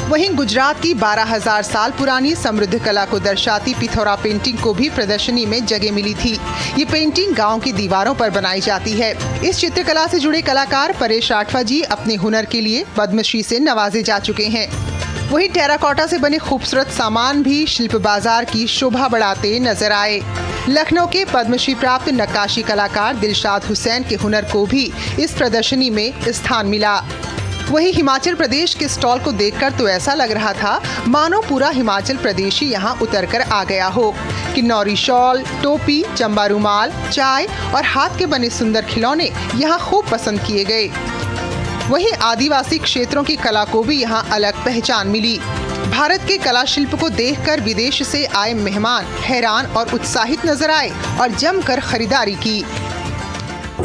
वहीं गुजरात की 12,000 साल पुरानी समृद्ध कला को दर्शाती पिथौरा पेंटिंग को भी प्रदर्शनी में जगह मिली थी। ये पेंटिंग गांव की दीवारों पर बनाई जाती है। इस चित्रकला से जुड़े कलाकार परेश राठवा जी अपने हुनर के लिए पद्मश्री से नवाजे जा चुके हैं। वहीं टेराकोटा से बने खूबसूरत सामान भी शिल्प बाजार की शोभा बढ़ाते नजर आए। लखनऊ के पद्मश्री प्राप्त नक्काशी कलाकार दिलशाद हुसैन के हुनर को भी इस प्रदर्शनी में स्थान मिला। वहीं हिमाचल प्रदेश के स्टॉल को देखकर तो ऐसा लग रहा था मानो पूरा हिमाचल प्रदेश ही यहाँ उतर कर आ गया हो। किन्नौरी शॉल, टोपी, चंबा रुमाल, चाय और हाथ के बने सुंदर खिलौने यहाँ खूब पसंद किए गए। वहीं आदिवासी क्षेत्रों की कला को भी यहाँ अलग पहचान मिली। भारत के कला शिल्प को देखकर विदेश से आए मेहमान हैरान और उत्साहित नजर आए और जमकर खरीदारी की।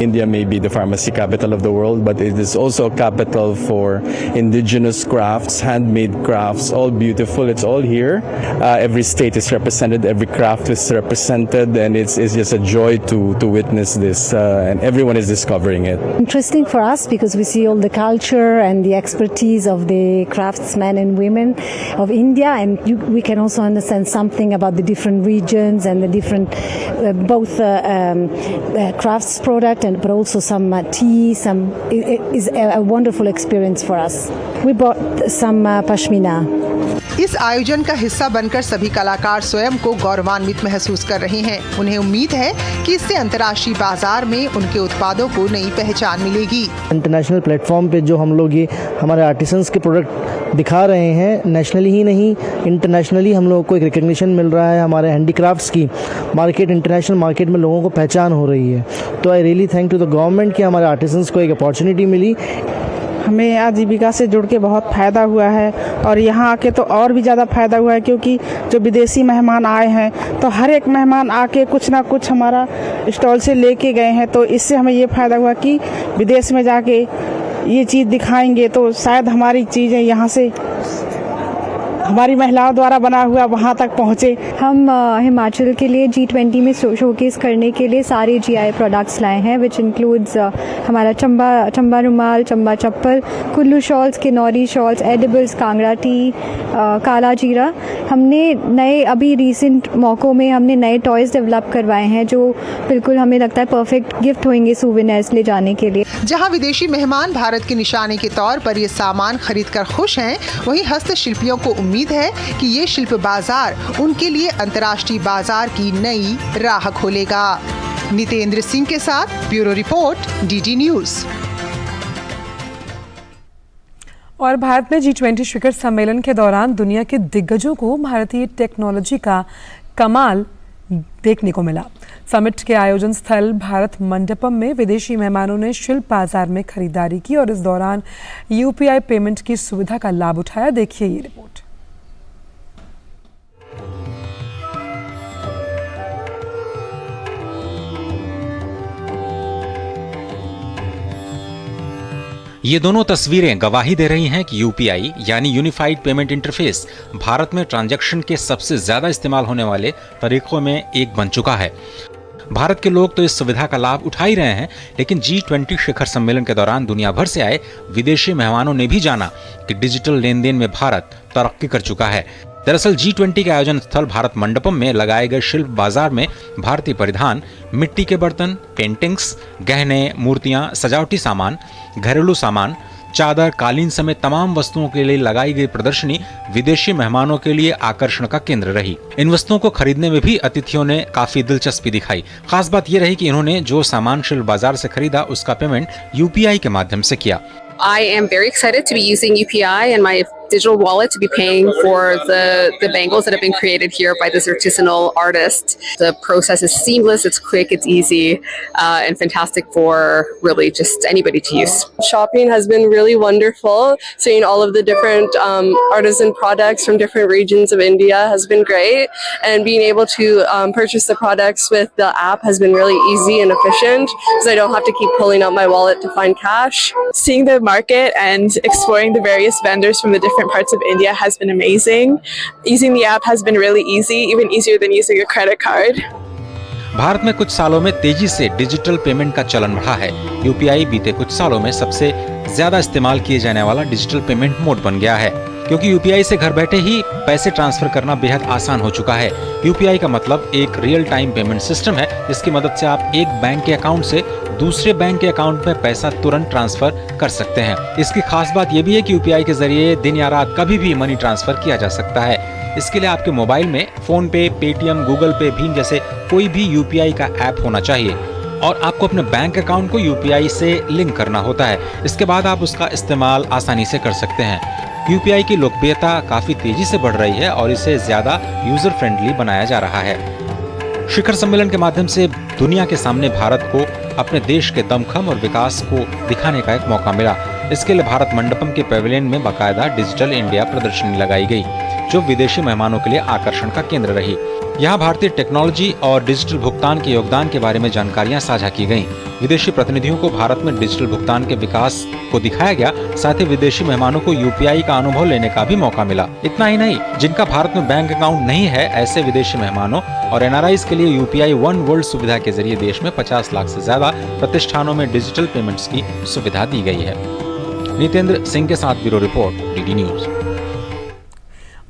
India may be the pharmacy capital of the world, but it is also a capital for indigenous crafts, handmade crafts, all beautiful. It's all here. Every state is represented, every craft is represented, and it's just a joy to witness this, and everyone is discovering it. Interesting for us because we see all the culture and the expertise of the craftsmen and women of India, and we can also understand something about the different regions and the different both crafts product but also some tea. It is a wonderful experience for us. We bought some pashmina. इस आयोजन का हिस्सा बनकर सभी कलाकार स्वयं को गौरवान्वित महसूस कर रहे हैं। उन्हें उम्मीद है कि इससे अंतर्राष्ट्रीय बाजार में उनके उत्पादों को नई पहचान मिलेगी। इंटरनेशनल प्लेटफॉर्म पे जो हम लोग ये हमारे आर्टिसंस के प्रोडक्ट दिखा रहे हैं, नेशनली ही नहीं इंटरनेशनली हम लोगों को एक रिकग्निशन मिल रहा है। हमारे हैंडीक्राफ्ट्स की मार्केट इंटरनेशनल मार्केट में लोगों को पहचान हो रही है। तो I really thank to the government कि हमारे आर्टिसंस को एक अपॉर्चुनिटी मिली। हमें आजीविका से जुड़ के बहुत फ़ायदा हुआ है और यहाँ आके तो और भी ज़्यादा फ़ायदा हुआ है, क्योंकि जो विदेशी मेहमान आए हैं तो हर एक मेहमान आके कुछ ना कुछ हमारा स्टॉल से लेके गए हैं। तो इससे हमें ये फ़ायदा हुआ कि विदेश में जाके ये चीज़ दिखाएंगे तो शायद हमारी चीज़ें यहाँ से हमारी महिलाओं द्वारा बना हुआ वहाँ तक पहुँचे। हम हिमाचल के लिए G20 में शोकेस करने के लिए सारे GI प्रोडक्ट्स लाए हैं, विच इंक्लूड्स हमारा चंबा रुमाल, चंबा चप्पल, Kullu shawls, Kinnauri shawls, edibles, Kangra tea, काला जीरा। हमने नए अभी रिसेंट मौक़ों में हमने नए टॉयज़ डेवलप करवाए हैं जो बिल्कुल हमें लगता है परफेक्ट गिफ्ट होंगे सूवेनिर्स ले जाने के लिए। जहाँ विदेशी मेहमान भारत के निशाने के तौर पर ये सामान खरीद कर खुश हैं, वहीं हस्तशिल्पियों को उम्मीद है कि ये शिल्प बाजार उनके लिए अंतर्राष्ट्रीय बाजार की नई राह खोलेगा। नितेंद्र सिंह के साथ ब्यूरो रिपोर्ट, DD न्यूज। और भारत में G20 शिखर सम्मेलन के दौरान दुनिया के दिग्गजों को भारतीय टेक्नोलॉजी का कमाल देखने को मिला। समिट के आयोजन स्थल भारत मंडपम में विदेशी मेहमानों ने शिल्प बाजार में खरीदारी की और इस दौरान UPI पेमेंट की सुविधा का लाभ उठाया। देखिए ये रिपोर्ट। ये दोनों तस्वीरें गवाही दे रही हैं कि यूपीआई यानी यूनिफाइड पेमेंट इंटरफेस भारत में ट्रांजैक्शन के सबसे ज्यादा इस्तेमाल होने वाले तरीकों में एक बन चुका है। भारत के लोग तो इस सुविधा का लाभ उठा ही रहे हैं, लेकिन G20 शिखर सम्मेलन के दौरान दुनिया भर से आए विदेशी मेहमानों ने भी जाना कि डिजिटल लेन देन में भारत तरक्की कर चुका है। दरअसल G20 के आयोजन स्थल भारत मंडपम में लगाए गए शिल्प बाजार में भारतीय परिधान, मिट्टी के बर्तन, पेंटिंग्स, गहने, मूर्तियां, सजावटी सामान, घरेलू सामान, चादर, कालीन समेत तमाम वस्तुओं के लिए लगाई गई प्रदर्शनी विदेशी मेहमानों के लिए आकर्षण का केंद्र रही। इन वस्तुओं को खरीदने में भी अतिथियों ने काफी दिलचस्पी दिखाई। खास बात यह रही कि इन्होंने जो सामान शिल्प बाजार से खरीदा उसका पेमेंट UPI के माध्यम से किया। I am very excited to be using UPI and my digital wallet to be paying for the bangles that have been created here by this artisanal artist. The process is seamless, it's quick, it's easy, and fantastic for really just anybody to use. Shopping has been really wonderful. Seeing all of the different artisan products from different regions of India has been great, and being able to purchase the products with the app has been really easy and efficient because I don't have to keep pulling out my wallet to find cash. Seeing the market and exploring the various vendors from the different parts of India has been amazing. Using the app has been really easy, even easier than using a credit card. Bharat में कुछ सालों में तेजी से digital payment का चलन बढ़ा है। UPI बीते कुछ सालों में सबसे ज्यादा इस्तेमाल किए जाने वाला डिजिटल पेमेंट मोड बन गया है, क्योंकि UPI से घर बैठे ही पैसे ट्रांसफर करना बेहद आसान हो चुका है। UPI का मतलब एक रियल टाइम पेमेंट सिस्टम है, जिसकी मदद से आप एक बैंक के अकाउंट से दूसरे बैंक के अकाउंट में पैसा तुरंत ट्रांसफर कर सकते हैं। इसकी खास बात यह भी है कि UPI के जरिए दिन या रात कभी भी मनी ट्रांसफर किया जा सकता है। इसके लिए आपके मोबाइल में फोन पे, पेटीएम, गूगल पे, भीम जैसे कोई भी UPI का ऐप होना चाहिए और आपको अपने बैंक अकाउंट को UPI से लिंक करना होता है। इसके बाद आप उसका इस्तेमाल आसानी से कर सकते हैं। UPI की लोकप्रियता काफी तेजी से बढ़ रही है और इसे ज्यादा यूजर फ्रेंडली बनाया जा रहा है। शिखर सम्मेलन के माध्यम से दुनिया के सामने भारत को अपने देश के दमखम और विकास को दिखाने का एक मौका मिला। इसके लिए भारत मंडपम के पैवेलियन में बाकायदा डिजिटल इंडिया प्रदर्शनी लगाई गई, जो विदेशी मेहमानों के लिए आकर्षण का केंद्र रही। यहाँ भारतीय टेक्नोलॉजी और डिजिटल भुगतान के योगदान के बारे में जानकारियां साझा की गईं। विदेशी प्रतिनिधियों को भारत में डिजिटल भुगतान के विकास को दिखाया गया, साथ ही विदेशी मेहमानों को UPI का अनुभव लेने का भी मौका मिला। इतना ही नहीं, जिनका भारत में बैंक अकाउंट नहीं है, ऐसे विदेशी मेहमानों और NRIs के लिए UPI वन वर्ल्ड सुविधा के जरिए देश में 50 लाख से ज्यादा प्रतिष्ठानों में डिजिटल पेमेंट्स की सुविधा दी गई है। नितेंद्र सिंह के साथ bureau report, DD news.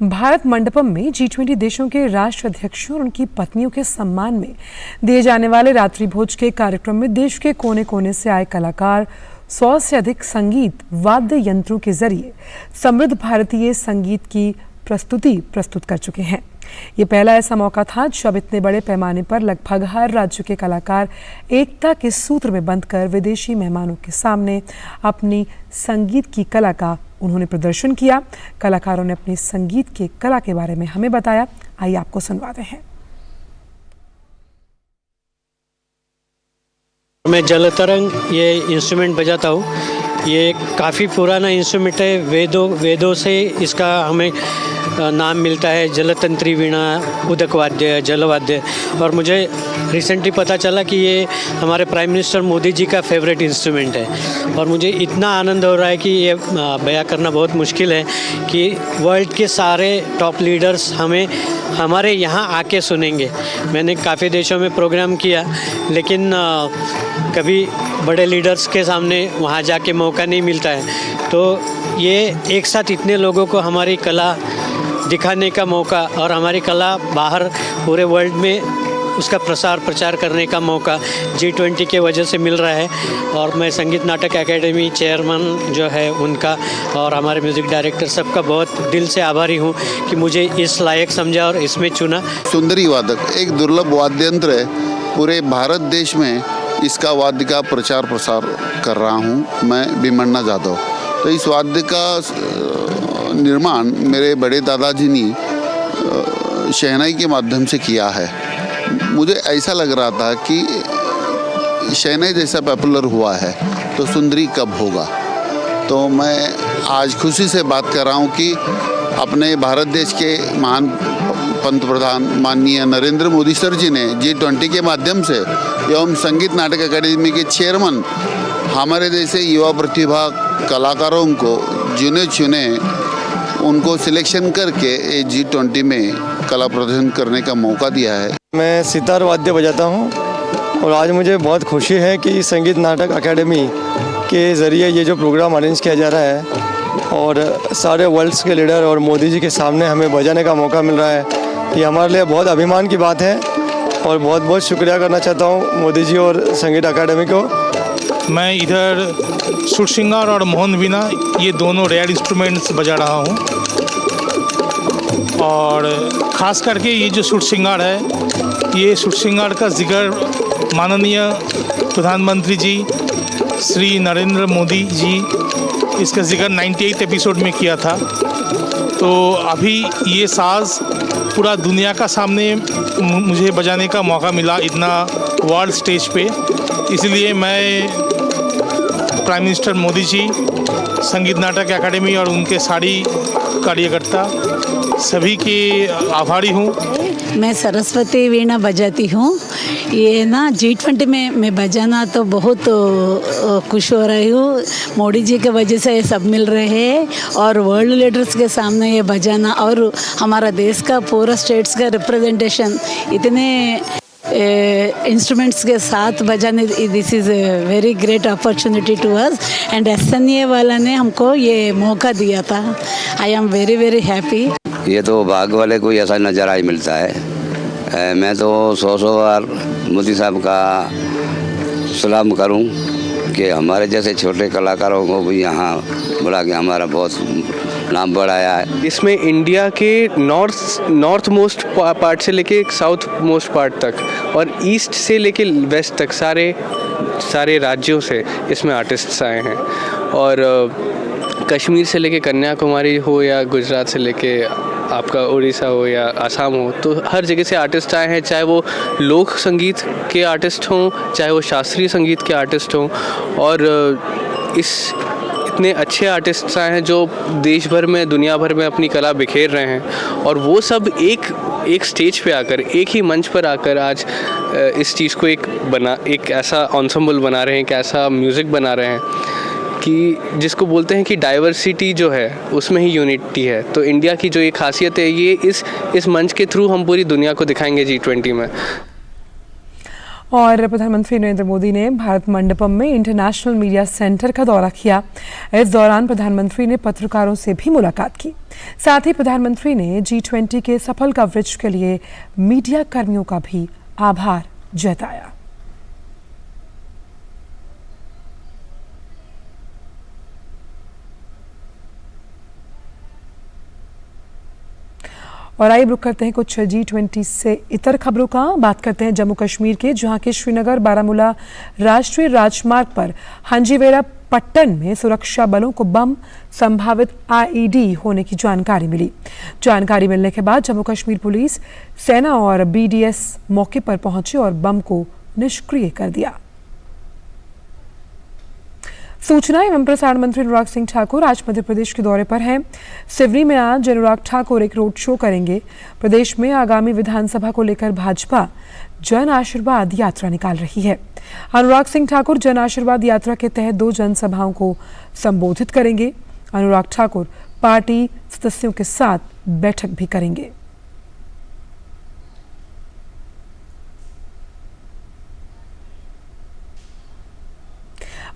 Bharat Mandapam में G20 देशों के राष्ट्राध्यक्षों और उनकी पत्नियों के सम्मान में दिए जाने वाले रात्रि भोज के कार्यक्रम में देश के कोने कोने से आए कलाकार 100 से अधिक संगीत वाद्य यंत्रों के जरिए समृद्ध भारतीय संगीत की प्रस्तुति प्रस्तुत कर चुके हैं। ये पहला ऐसा मौका था जब इतने बड़े पैमाने पर लगभग हर राज्य के कलाकार एकता के सूत्र में बंधकर विदेशी मेहमानों के सामने अपनी संगीत की कला का उन्होंने प्रदर्शन किया। कलाकारों ने अपनी संगीत के कला के बारे में हमें बताया, आइए आपको सुनवाते हैं। मैं जलतरंग ये इंस्ट्रूमेंट बजाता हूँ। ये काफ़ी पुराना इंस्ट्रूमेंट है, वेदों से इसका हमें नाम मिलता है, जलतंत्री वीणा, उदक वाद्य, जलवाद्य। और मुझे रिसेंटली पता चला कि ये हमारे प्राइम मिनिस्टर मोदी जी का फेवरेट इंस्ट्रूमेंट है। और मुझे इतना आनंद हो रहा है कि ये बयां करना बहुत मुश्किल है कि वर्ल्ड के सारे टॉप लीडर्स हमें हमारे यहाँ आके सुनेंगे। मैंने काफ़ी देशों में प्रोग्राम किया, लेकिन कभी बड़े लीडर्स के सामने वहाँ जाके मौका नहीं मिलता है। तो ये एक साथ इतने लोगों को हमारी कला दिखाने का मौका और हमारी कला बाहर पूरे वर्ल्ड में उसका प्रचार करने का मौका G20 के वजह से मिल रहा है। और मैं संगीत नाटक एकेडमी चेयरमैन जो है उनका और हमारे म्यूज़िक डायरेक्टर सबका बहुत दिल से आभारी हूँ कि मुझे इस लायक समझा और इसमें चुना। सुंदरी वादक एक दुर्लभ वाद्य यंत्र है, पूरे भारत देश में इसका वाद्य का प्रचार प्रसार कर रहा हूँ मैं, भीमण्णा जाधव। तो इस वाद्य का निर्माण मेरे बड़े दादाजी ने शहनाई के माध्यम से किया है। मुझे ऐसा लग रहा था कि शहनाई जैसा पॉपुलर हुआ है तो सुंदरी कब होगा। तो मैं आज खुशी से बात कर रहा हूँ कि अपने भारत देश के महान पंत प्रधान माननीय नरेंद्र मोदी सर जी ने G20 के माध्यम से एवं संगीत नाटक अकादमी के चेयरमैन हमारे जैसे युवा प्रतिभा कलाकारों को चुने चुने उनको सिलेक्शन करके G20 में कला प्रदर्शन करने का मौका दिया है। मैं सितार वाद्य बजाता हूँ और आज मुझे बहुत खुशी है कि संगीत नाटक अकादमी के ज़रिए ये जो प्रोग्राम अरेंज किया जा रहा है और सारे वर्ल्ड्स के लीडर और मोदी जी के सामने हमें बजाने का मौका मिल रहा है, ये हमारे लिए बहुत अभिमान की बात है। और बहुत बहुत शुक्रिया करना चाहता हूँ मोदी जी और संगीत अकादमी को। मैं इधर सुरसिंगार और मोहन वीणा ये दोनों रेयर इंस्ट्रूमेंट्स बजा रहा हूँ। और ख़ास करके ये जो सुरसिंगार है, ये सुरसिंगार का जिक्र माननीय प्रधानमंत्री जी श्री नरेंद्र मोदी जी इसका जिक्र 98 एपिसोड में किया था। तो अभी ये साज पूरा दुनिया का सामने मुझे बजाने का मौका मिला इतना वर्ल्ड स्टेज पे, इसलिए मैं प्राइम मिनिस्टर मोदी जी, संगीत नाटक अकादमी और उनके सारी कार्यकर्ता सभी के आभारी हूँ। मैं सरस्वती वीणा बजाती हूँ। ये ना G20 में मैं बजाना तो बहुत खुश हो रही हूँ। मोदी जी के वजह से ये सब मिल रहे हैं और वर्ल्ड लीडर्स के सामने ये बजाना और हमारा देश का पूरा स्टेट्स का रिप्रेजेंटेशन इतने इंस्ट्रूमेंट्स के साथ बजाने, this is a very great opportunity to us and SNA वाला ने हमको ये मौका दिया था। I am very very happy. ये तो भाग वाले को ऐसा नज़ारा ही मिलता है। मैं तो 100 बार मोदी साहब का सलाम करूं कि हमारे जैसे छोटे कलाकारों को भी यहाँ बुला के हमारा बहुत नाम बढ़ाया है। इसमें इंडिया के नॉर्थ मोस्ट पार्ट से लेके साउथ मोस्ट पार्ट तक और ईस्ट से लेके वेस्ट तक सारे राज्यों से इसमें आर्टिस्ट्स आए हैं। और कश्मीर से लेके कन्याकुमारी हो या गुजरात से लेके आपका उड़ीसा हो या आसाम हो, तो हर जगह से आर्टिस्ट आए हैं, चाहे वो लोक संगीत के आर्टिस्ट हों, चाहे वो शास्त्रीय संगीत के आर्टिस्ट हों। और इतने अच्छे आर्टिस्ट्स आए हैं जो देश भर में, दुनिया भर में अपनी कला बिखेर रहे हैं और वो सब एक स्टेज पे आकर, एक ही मंच पर आकर आज इस चीज़ को एक ऐसा एंसेंबल बना रहे हैं, एक ऐसा म्यूज़िक बना रहे हैं कि जिसको बोलते हैं कि डाइवर्सिटी जो है उसमें ही यूनिटी है। तो इंडिया की जो एक खासियत है ये इस मंच के थ्रू हम पूरी दुनिया को दिखाएंगे G20 में। और प्रधानमंत्री नरेंद्र मोदी ने भारत मंडपम में इंटरनेशनल मीडिया सेंटर का दौरा किया। इस दौरान प्रधानमंत्री ने पत्रकारों से भी मुलाकात की। साथ ही प्रधानमंत्री ने G20 के सफल कवरेज के लिए मीडिया कर्मियों का भी आभार जताया। और आइए रुक करते हैं कुछ G20 से इतर खबरों का। बात करते हैं जम्मू कश्मीर के, जहां के श्रीनगर बारामूला राष्ट्रीय राजमार्ग पर हंजीवेरा पट्टन में सुरक्षा बलों को बम संभावित IED होने की जानकारी मिली। जानकारी मिलने के बाद जम्मू कश्मीर पुलिस, सेना और BDS मौके पर पहुंचे और बम को निष्क्रिय कर दिया। सूचना एवं प्रसारण मंत्री अनुराग सिंह ठाकुर आज मध्य प्रदेश के दौरे पर हैं। सिवनी में आज अनुराग ठाकुर एक रोड शो करेंगे। प्रदेश में आगामी विधानसभा को लेकर भाजपा जन आशीर्वाद यात्रा निकाल रही है। अनुराग सिंह ठाकुर जन आशीर्वाद यात्रा के तहत 2 जनसभाओं को संबोधित करेंगे। अनुराग ठाकुर पार्टी सदस्यों के साथ बैठक भी करेंगे।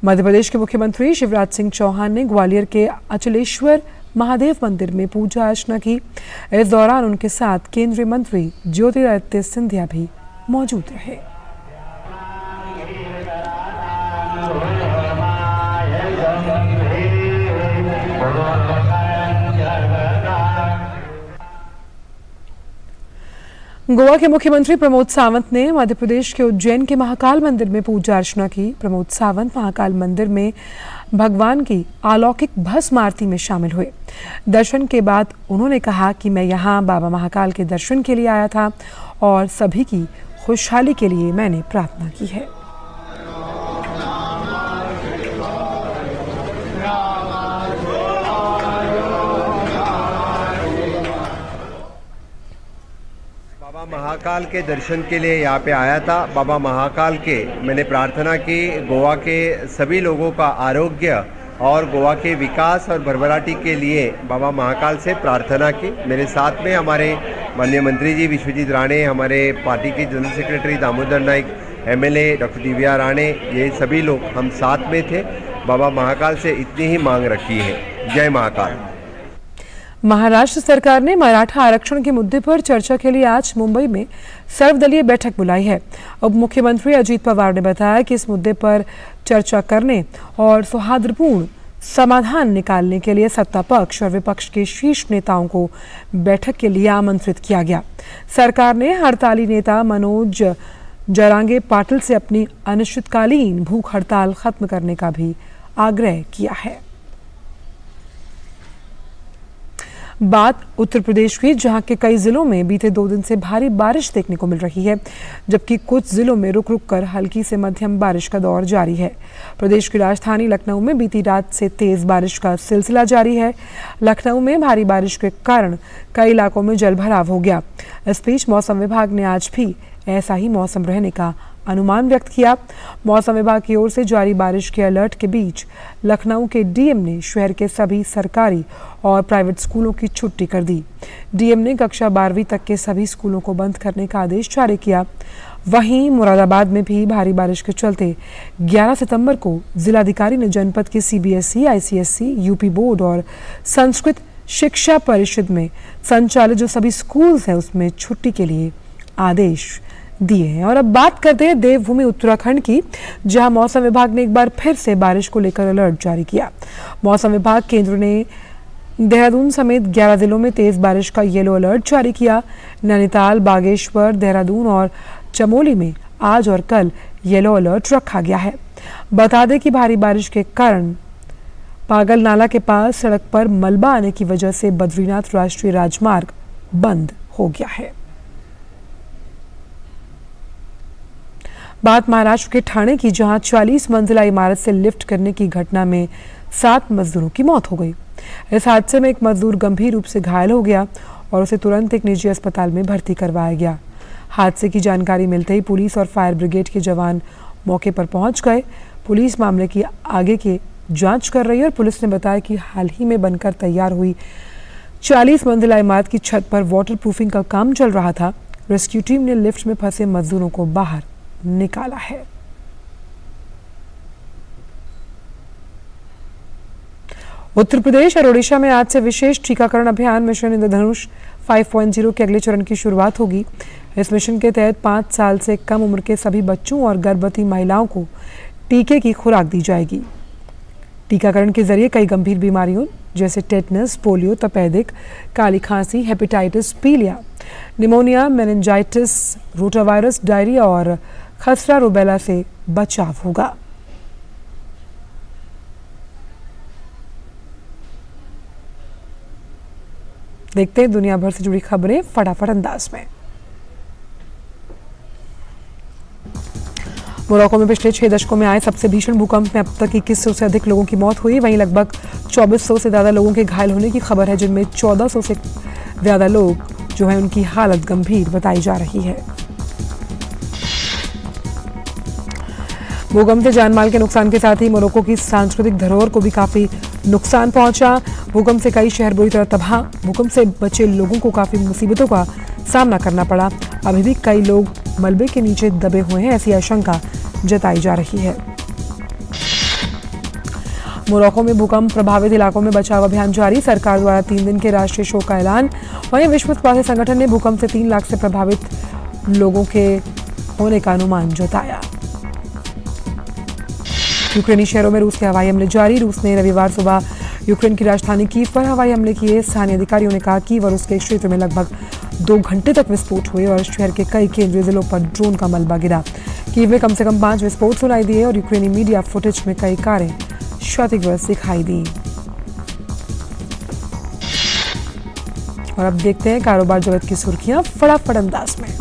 मध्य प्रदेश के मुख्यमंत्री शिवराज सिंह चौहान ने ग्वालियर के अचलेश्वर महादेव मंदिर में पूजा अर्चना की। इस दौरान उनके साथ केंद्रीय मंत्री ज्योतिरादित्य सिंधिया भी मौजूद रहे। गोवा के मुख्यमंत्री प्रमोद सावंत ने मध्य प्रदेश के उज्जैन के महाकाल मंदिर में पूजा अर्चना की। प्रमोद सावंत महाकाल मंदिर में भगवान की अलौकिक भस्म आरती में शामिल हुए। दर्शन के बाद उन्होंने कहा कि मैं यहाँ बाबा महाकाल के दर्शन के लिए आया था और सभी की खुशहाली के लिए मैंने प्रार्थना की है। बाबा महाकाल के दर्शन के लिए यहाँ पे आया था। बाबा महाकाल के मैंने प्रार्थना की, गोवा के सभी लोगों का आरोग्य और गोवा के विकास और भरभराटी के लिए बाबा महाकाल से प्रार्थना की। मेरे साथ में हमारे माननीय मंत्री जी विश्वजीत राणे, हमारे पार्टी के general secretary Damodar Naik, MLA doctor Divya Rane, ये सभी लोग हम साथ में थे। बाबा महाकाल से इतनी ही मांग रखी है। जय महाकाल। महाराष्ट्र सरकार ने मराठा आरक्षण के मुद्दे पर चर्चा के लिए आज मुंबई में सर्वदलीय बैठक बुलाई है। उप मुख्यमंत्री अजीत पवार ने बताया कि इस मुद्दे पर चर्चा करने और सौहार्दपूर्ण समाधान निकालने के लिए सत्ता पक्ष और विपक्ष के शीर्ष नेताओं को बैठक के लिए आमंत्रित किया गया। सरकार ने हड़ताली नेता मनोज जरांगे पाटिल से अपनी अनिश्चितकालीन भूख हड़ताल खत्म करने का भी आग्रह किया है। बात उत्तर प्रदेश की, जहां के कई जिलों में बीते 2 दिन से भारी बारिश देखने को मिल रही है, जबकि कुछ जिलों में रुक रुक कर हल्की से मध्यम बारिश का दौर जारी है। प्रदेश की राजधानी लखनऊ में बीती रात से तेज बारिश का सिलसिला जारी है। लखनऊ में भारी बारिश के कारण कई इलाकों में जलभराव हो गया। इस बीच मौसम विभाग ने आज भी ऐसा ही मौसम रहने का अनुमान व्यक्त किया। मौसम विभाग की ओर से जारी बारिश के अलर्ट के बीच लखनऊ के डीएम ने शहर के सभी सरकारी और प्राइवेट स्कूलों की छुट्टी कर दी। डीएम ने कक्षा 12वीं तक के सभी स्कूलों को बंद करने का आदेश जारी किया। वहीं मुरादाबाद में भी भारी बारिश के चलते 11 सितंबर को जिलाधिकारी ने जनपद के सीबीएसई, आईसीएसई, यूपी बोर्ड और संस्कृत शिक्षा परिषद में संचालित जो सभी स्कूल्स हैं उसमें छुट्टी के लिए आदेश दिए हैं। और अब बात करते हैं देवभूमि उत्तराखंड की, जहां मौसम विभाग ने एक बार फिर से बारिश को लेकर अलर्ट जारी किया। मौसम विभाग केंद्र ने देहरादून समेत 11 जिलों में तेज बारिश का येलो अलर्ट जारी किया। नैनीताल, बागेश्वर, देहरादून और चमोली में आज और कल येलो अलर्ट रखा गया है। बता दें कि भारी बारिश के कारण पागल नाला के पास सड़क पर मलबा आने की वजह से बद्रीनाथ राष्ट्रीय राजमार्ग बंद हो गया है। बात महाराष्ट्र के ठाणे की, जहां 40 मंजिला इमारत से लिफ्ट करने की घटना में 7 मजदूरों की मौत हो गई। इस हादसे में एक मजदूर गंभीर रूप से घायल हो गया और उसे तुरंत एक निजी अस्पताल में भर्ती करवाया गया। हादसे की जानकारी मिलते ही पुलिस और फायर ब्रिगेड के जवान मौके पर पहुंच गए। पुलिस मामले की आगे की जांच कर रही है और पुलिस ने बताया कि हाल ही में बनकर तैयार हुई 40 मंजिला इमारत की छत पर वाटर प्रूफिंग का काम चल रहा था। रेस्क्यू टीम ने लिफ्ट में फंसे मजदूरों को बाहर निकाला है। उत्तर प्रदेश और ओडिशा में आज से विशेष टीकाकरण अभियान मिशन इंद्रधनुष 5.0 के अगले चरण की शुरुआत होगी। इस मिशन के तहत 5 साल से कम उम्र के सभी बच्चों और गर्भवती महिलाओं को टीके की खुराक दी जाएगी। टीकाकरण के जरिए कई गंभीर बीमारियों जैसे टेटनस, पोलियो, तपेदिक, काली खांसी, हेपेटाइटिस, पीलिया, निमोनिया, मेनिंजाइटिस, रोटावायरस, डायरिया और खसरा रुबेला से बचाव होगा। देखते हैं दुनिया भर से जुड़ी खबरें फटाफट अंदाज में। मोरक्को में पिछले 6 दशकों में आए सबसे भीषण भूकंप में अब तक 2100 से अधिक लोगों की मौत हुई। वहीं लगभग 2400 से ज़्यादा लोगों के घायल होने की खबर है, जिनमें 1400 से ज़्यादा लोग जो है उनकी हालत गंभीर बताई जा रही है। भूकंप से जानमाल के नुकसान के साथ ही मोरक्को की सांस्कृतिक धरोहर को भी काफी नुकसान पहुंचा। भूकंप से कई शहर बुरी तरह तबाह। भूकंप से बचे लोगों को काफी मुसीबतों का सामना करना पड़ा। अभी भी कई लोग मलबे के नीचे दबे हुए हैं, ऐसी आशंका जताई जा रही है। मोरक्को में भूकंप प्रभावित इलाकों में बचाव अभियान जारी। सरकार द्वारा 3 दिन के राष्ट्रीय शोक का ऐलान। वहीं विश्व स्वास्थ्य संगठन ने भूकंप से 3 लाख से प्रभावित लोगों के होने का अनुमान जताया। यूक्रेनी शहरों में रूस के हवाई हमले जारी। रूस ने रविवार सुबह यूक्रेन की राजधानी कीव पर हवाई हमले किए। स्थानीय अधिकारियों ने कहा कीव और उसके क्षेत्र में लगभग 2 घंटे तक विस्फोट हुए और शहर के कई केंद्रीय जिलों पर ड्रोन का मलबा गिरा। कीव में कम से कम 5 विस्फोट सुनाई दिए और यूक्रेनी मीडिया फुटेज में कई कारें क्षतिग्रस्त दिखाई दी। और अब देखते हैं कारोबार जगत की सुर्खियां फटाफट अंदाज में।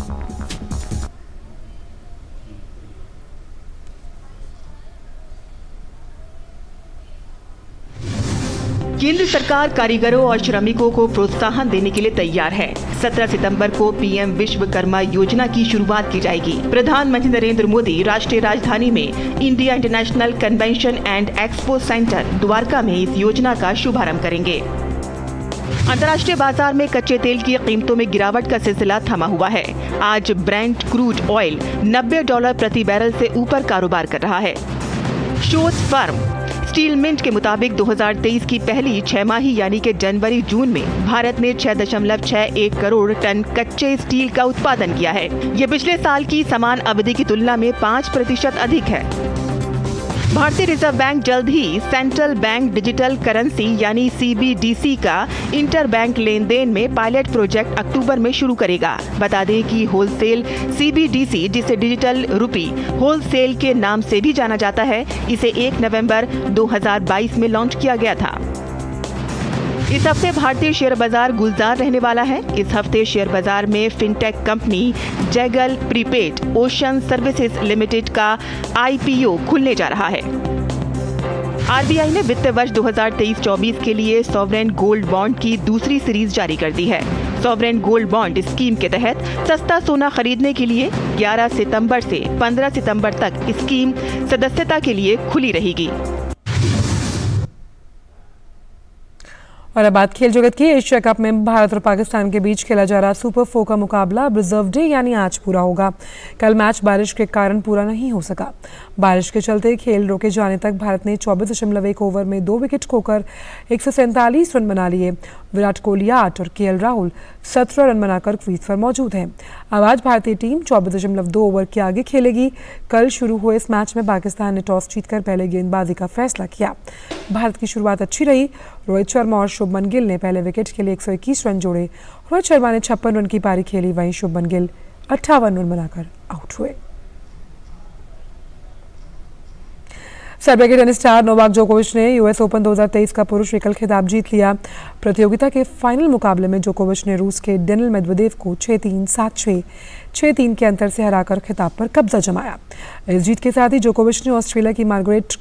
केंद्र सरकार कारीगरों और श्रमिकों को प्रोत्साहन देने के लिए तैयार है। 17 सितंबर को पीएम विश्वकर्मा योजना की शुरुआत की जाएगी। प्रधानमंत्री नरेंद्र मोदी राष्ट्रीय राजधानी में India international convention and expo centre Dwarka में इस योजना का शुभारंभ करेंगे। अंतर्राष्ट्रीय बाजार में कच्चे तेल की कीमतों में गिरावट का सिलसिला थमा हुआ है। आज ब्रेंट क्रूड ऑयल $90 प्रति बैरल से ऊपर कारोबार कर रहा है। शोध फर्म स्टील मिंट के मुताबिक 2023 की पहली 6 माही यानी कि जनवरी जून में भारत ने 6.61 करोड़ टन कच्चे स्टील का उत्पादन किया है। ये पिछले साल की समान अवधि की तुलना में 5% अधिक है। भारतीय रिजर्व बैंक जल्द ही सेंट्रल बैंक डिजिटल करेंसी यानी CBDC का इंटर बैंक लेन देन में पायलट प्रोजेक्ट अक्टूबर में शुरू करेगा। बता दें कि होलसेल CBDC, जिसे डिजिटल रुपी होलसेल के नाम से भी जाना जाता है, इसे 1 नवंबर 2022 में लॉन्च किया गया था। इस हफ्ते भारतीय शेयर बाजार गुलजार रहने वाला है। इस हफ्ते शेयर बाजार में fintech company Zaggle prepaid ocean services limited का IPO खुलने जा रहा है। RBI ने वित्त वर्ष 2023-24 के लिए सॉवरेन गोल्ड बॉन्ड की दूसरी सीरीज जारी कर दी है। सॉवरेन गोल्ड बॉन्ड स्कीम के तहत सस्ता सोना खरीदने के लिए 11 सितंबर से 15 सितंबर तक स्कीम सदस्यता के लिए खुली रहेगी। और अब बात खेल जगत की। एशिया कप में भारत और पाकिस्तान के बीच खेला जा रहा सुपर 4 का मुकाबला अब रिजर्व डे यानी आज पूरा होगा। कल मैच बारिश के कारण पूरा नहीं हो सका। बारिश के चलते खेल रोके जाने तक भारत ने 24.1 ओवर में 2 विकेट खोकर 147 रन बना लिए। विराट कोहली 8 और KL राहुल 17 रन बनाकर क्रीज पर मौजूद हैं। अब आज भारतीय टीम 24.2 ओवर के आगे खेलेगी। कल शुरू हुए इस मैच में पाकिस्तान ने टॉस जीतकर पहले गेंदबाजी का फैसला किया। भारत की शुरुआत अच्छी रही। रोहित शर्मा और शुभमन गिल ने पहले विकेट के लिए 121 रन जोड़े। रोहित शर्मा ने 56 रन की पारी खेली, वहीं शुभमन गिल 58 रन बनाकर आउट हुए। सर्बिया के टेनिस स्टार नोवाक जोकोविच ने US ओपन 2023 का पुरुष एकल खिताब जीत लिया। प्रतियोगिता के फाइनल मुकाबले में जोकोविच ने रूस के डेनिल मेदवेदेव को 6-3, 7-6, 6-3 के अंतर से हराकर खिताब पर कब्जा जमाया। इस जीत के साथ ही जोकोविच ने ऑस्ट्रेलिया की मार्गरेट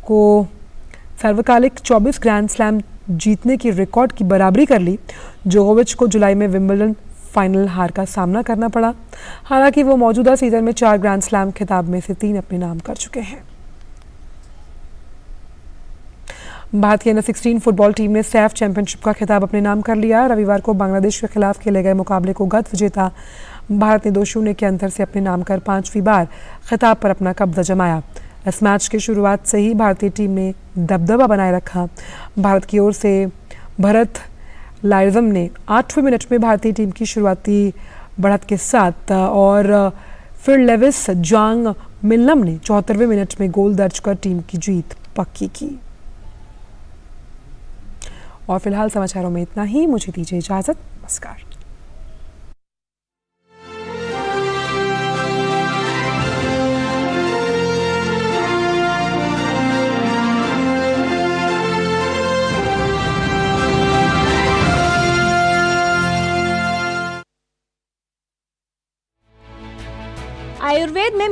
को सर्वकालिक 24 ग्रैंड स्लैम जीतने की रिकॉर्ड की बराबरी कर ली। जोकोविच को जुलाई में विंबलडन फाइनल हार का सामना करना पड़ा। हालांकि वो मौजूदा सीजन में 4 ग्रैंड स्लैम खिताब में से 3 अपने नाम कर चुके हैं। भारत की अंडर-16 फुटबॉल टीम ने सैफ चैंपियनशिप का खिताब अपने नाम कर लिया। रविवार को बांग्लादेश के खिलाफ खेले गए मुकाबले को गत विजेता भारत ने 2-0 के अंतर से अपने नाम कर 5वीं बार खिताब पर अपना कब्जा जमाया। इस मैच की शुरुआत से ही भारतीय टीम ने दबदबा बनाए रखा। भारत की ओर से भरत लाइजम ने 8वें मिनट में भारतीय टीम की शुरुआती बढ़त के साथ और फिर लेविस जांग मिलनम ने 74वें मिनट में गोल दर्ज कर टीम की जीत पक्की की। और फिलहाल समाचारों में इतना ही। मुझे दीजिए इजाजत। नमस्कार। आयुर्वेद में